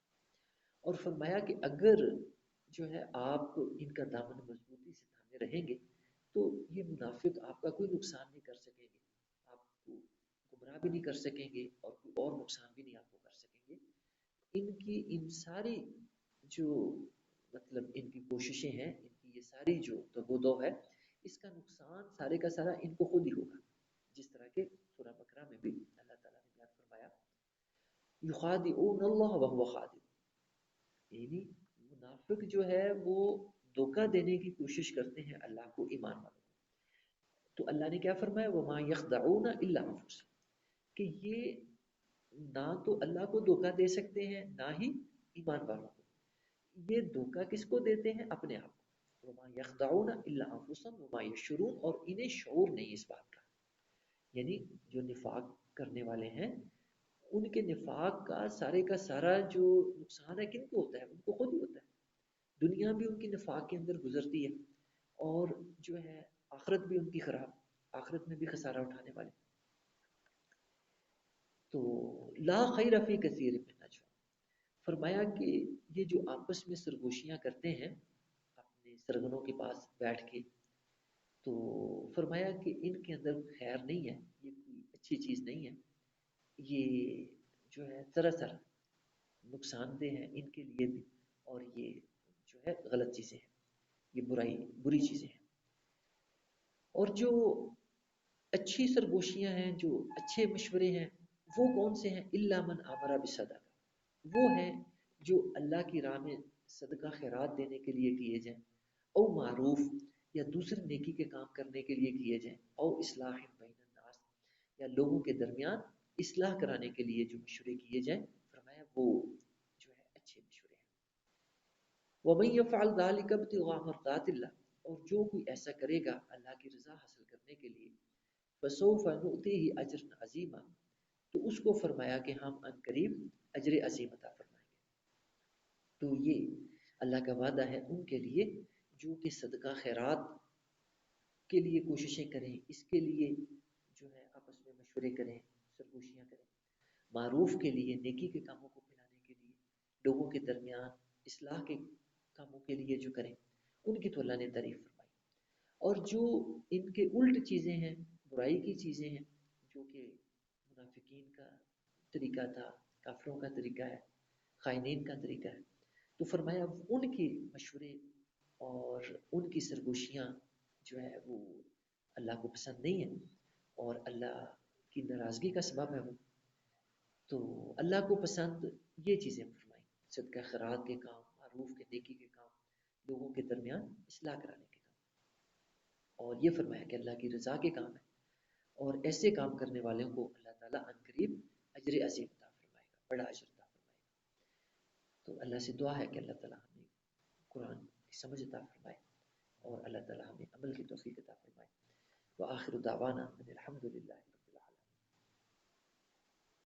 اور فرمایا کہ اگر جو ہے آپ ان کا دامن مضبوطی سے تھامے رہیں گے تو یہ منافق آپ کا کوئی نقصان نہیں کر سکیں گے، آپ کو گمراہ بھی نہیں کر سکیں گے اور کوئی اور نقصان بھی نہیں آپ کو کر سکیں گے. ان کی ان ساری جو مطلب ان کی کوششیں ہیں، ان کی یہ ساری جو تگودو ہے، اس کا نقصان سارے کا سارا ان کو خود ہی ہوگا. جس طرح کہ سورہ بقرہ میں بھی اللہ تعالیٰ نے بیان فرمایا یخادعون اللہ وهو خادع، یعنی منافق جو ہے وہ دھوکہ دینے کی کوشش کرتے ہیں اللہ کو، ایمان والوں کو. تو اللہ نے کیا فرمایا وما یخدعون الا انفسهم، کہ یہ نہ تو اللہ کو دھوکہ دے سکتے ہیں نہ ہی ایمان والوں کو. یہ دھوکہ کس کو دیتے ہیں؟ اپنے آپ کو. وما یخدعون الا انفسهم وما یشعرون، اور انہیں شعور نہیں اس بات کا. یعنی جو نفاق کرنے والے ہیں ان کے نفاق کا سارے کا سارا جو نقصان ہے کن کو ہوتا ہے؟ ان کو خود ہی ہوتا ہے. دنیا بھی ان کی نفاق کے اندر گزرتی ہے اور جو ہے آخرت بھی ان کی خراب، آخرت میں بھی خسارہ اٹھانے والے. تو لا خیر فی کثیر من نجوا، فرمایا کہ یہ جو آپس میں سرگوشیاں کرتے ہیں اپنے سرگنوں کے پاس بیٹھ کے، تو فرمایا کہ ان کے اندر خیر نہیں ہے، یہ کوئی اچھی چیز نہیں ہے. یہ جو ہے سراسر نقصان دہ ہے ان کے لیے بھی، اور یہ جو ہے غلط چیزیں ہیں، یہ بری چیزیں ہیں. اور جو اچھی سرگوشیاں ہیں، جو اچھے مشورے ہیں، وہ کون سے ہیں؟ الا من امر بالصدقہ، وہ ہیں جو اللہ کی راہ میں صدقہ خیرات دینے کے لیے کیے جائیں، او معروف، یا دوسرے نیکی کے کام کرنے کے لیے کیے جائیں، او اصلاح بین الناس، یا لوگوں کے درمیان اصلاح کرانے کے لیے جو مشورے کیے جائیں. فرمایا وہ جو ہے اچھے مشورے ہیں. وَمَن يَفْعَلْ ذَلِكَ ابْتِغَاءَ مَرْضَاتِ اللَّهِ، اور جو کوئی ایسا کرے گا اللہ کی رضا حاصل کرنے کے لیے، فَسَوْفَ نُؤْتِيهِ أَجْرًا عَظِيمًا، تو اس کو فرمایا کہ ہم ان قریب اجر عظیم عطا فرمائیں گے. تو یہ اللہ کا وعدہ ہے ان کے لیے جو کہ صدقہ خیرات کے لیے کوششیں کریں، اس کے لیے جو ہے آپس میں مشورے کریں، سرگوشیاں کریں، معروف کے لیے، نیکی کے کاموں کو پھیلانے کے لیے، لوگوں کے درمیان اصلاح کے کاموں کے لیے جو کریں، ان کی تو اللہ نے تعریف فرمائی. اور جو ان کے الٹ چیزیں ہیں، برائی کی چیزیں ہیں، جو کہ منافقین کا طریقہ تھا، کافروں کا طریقہ ہے، خائنین کا طریقہ ہے، تو فرمایا ان کے مشورے اور ان کی سرگوشیاں جو ہے وہ اللہ کو پسند نہیں ہے اور اللہ کی ناراضگی کا سبب ہے وہ. تو اللہ کو پسند یہ چیزیں فرمائی، صدقہ خیرات کے کام، معروف کے نیکی کے کام، لوگوں کے درمیان اصلاح کرانے کے کام. اور یہ فرمایا کہ اللہ کی رضا کے کام ہے، اور ایسے کام کرنے والوں کو اللہ تعالیٰ ان قریب اجر عظیم عطا فرمائے گا، بڑا اجر عطا فرمائے گا. تو اللہ سے دعا ہے کہ اللہ تعالیٰ ہمیں قرآن کی سمجھ عطا فرمائے اور اللہ تعالیٰ ہمیں عمل کی توفیق عطا فرمائے. وآخر دعوانا ان الحمد للہ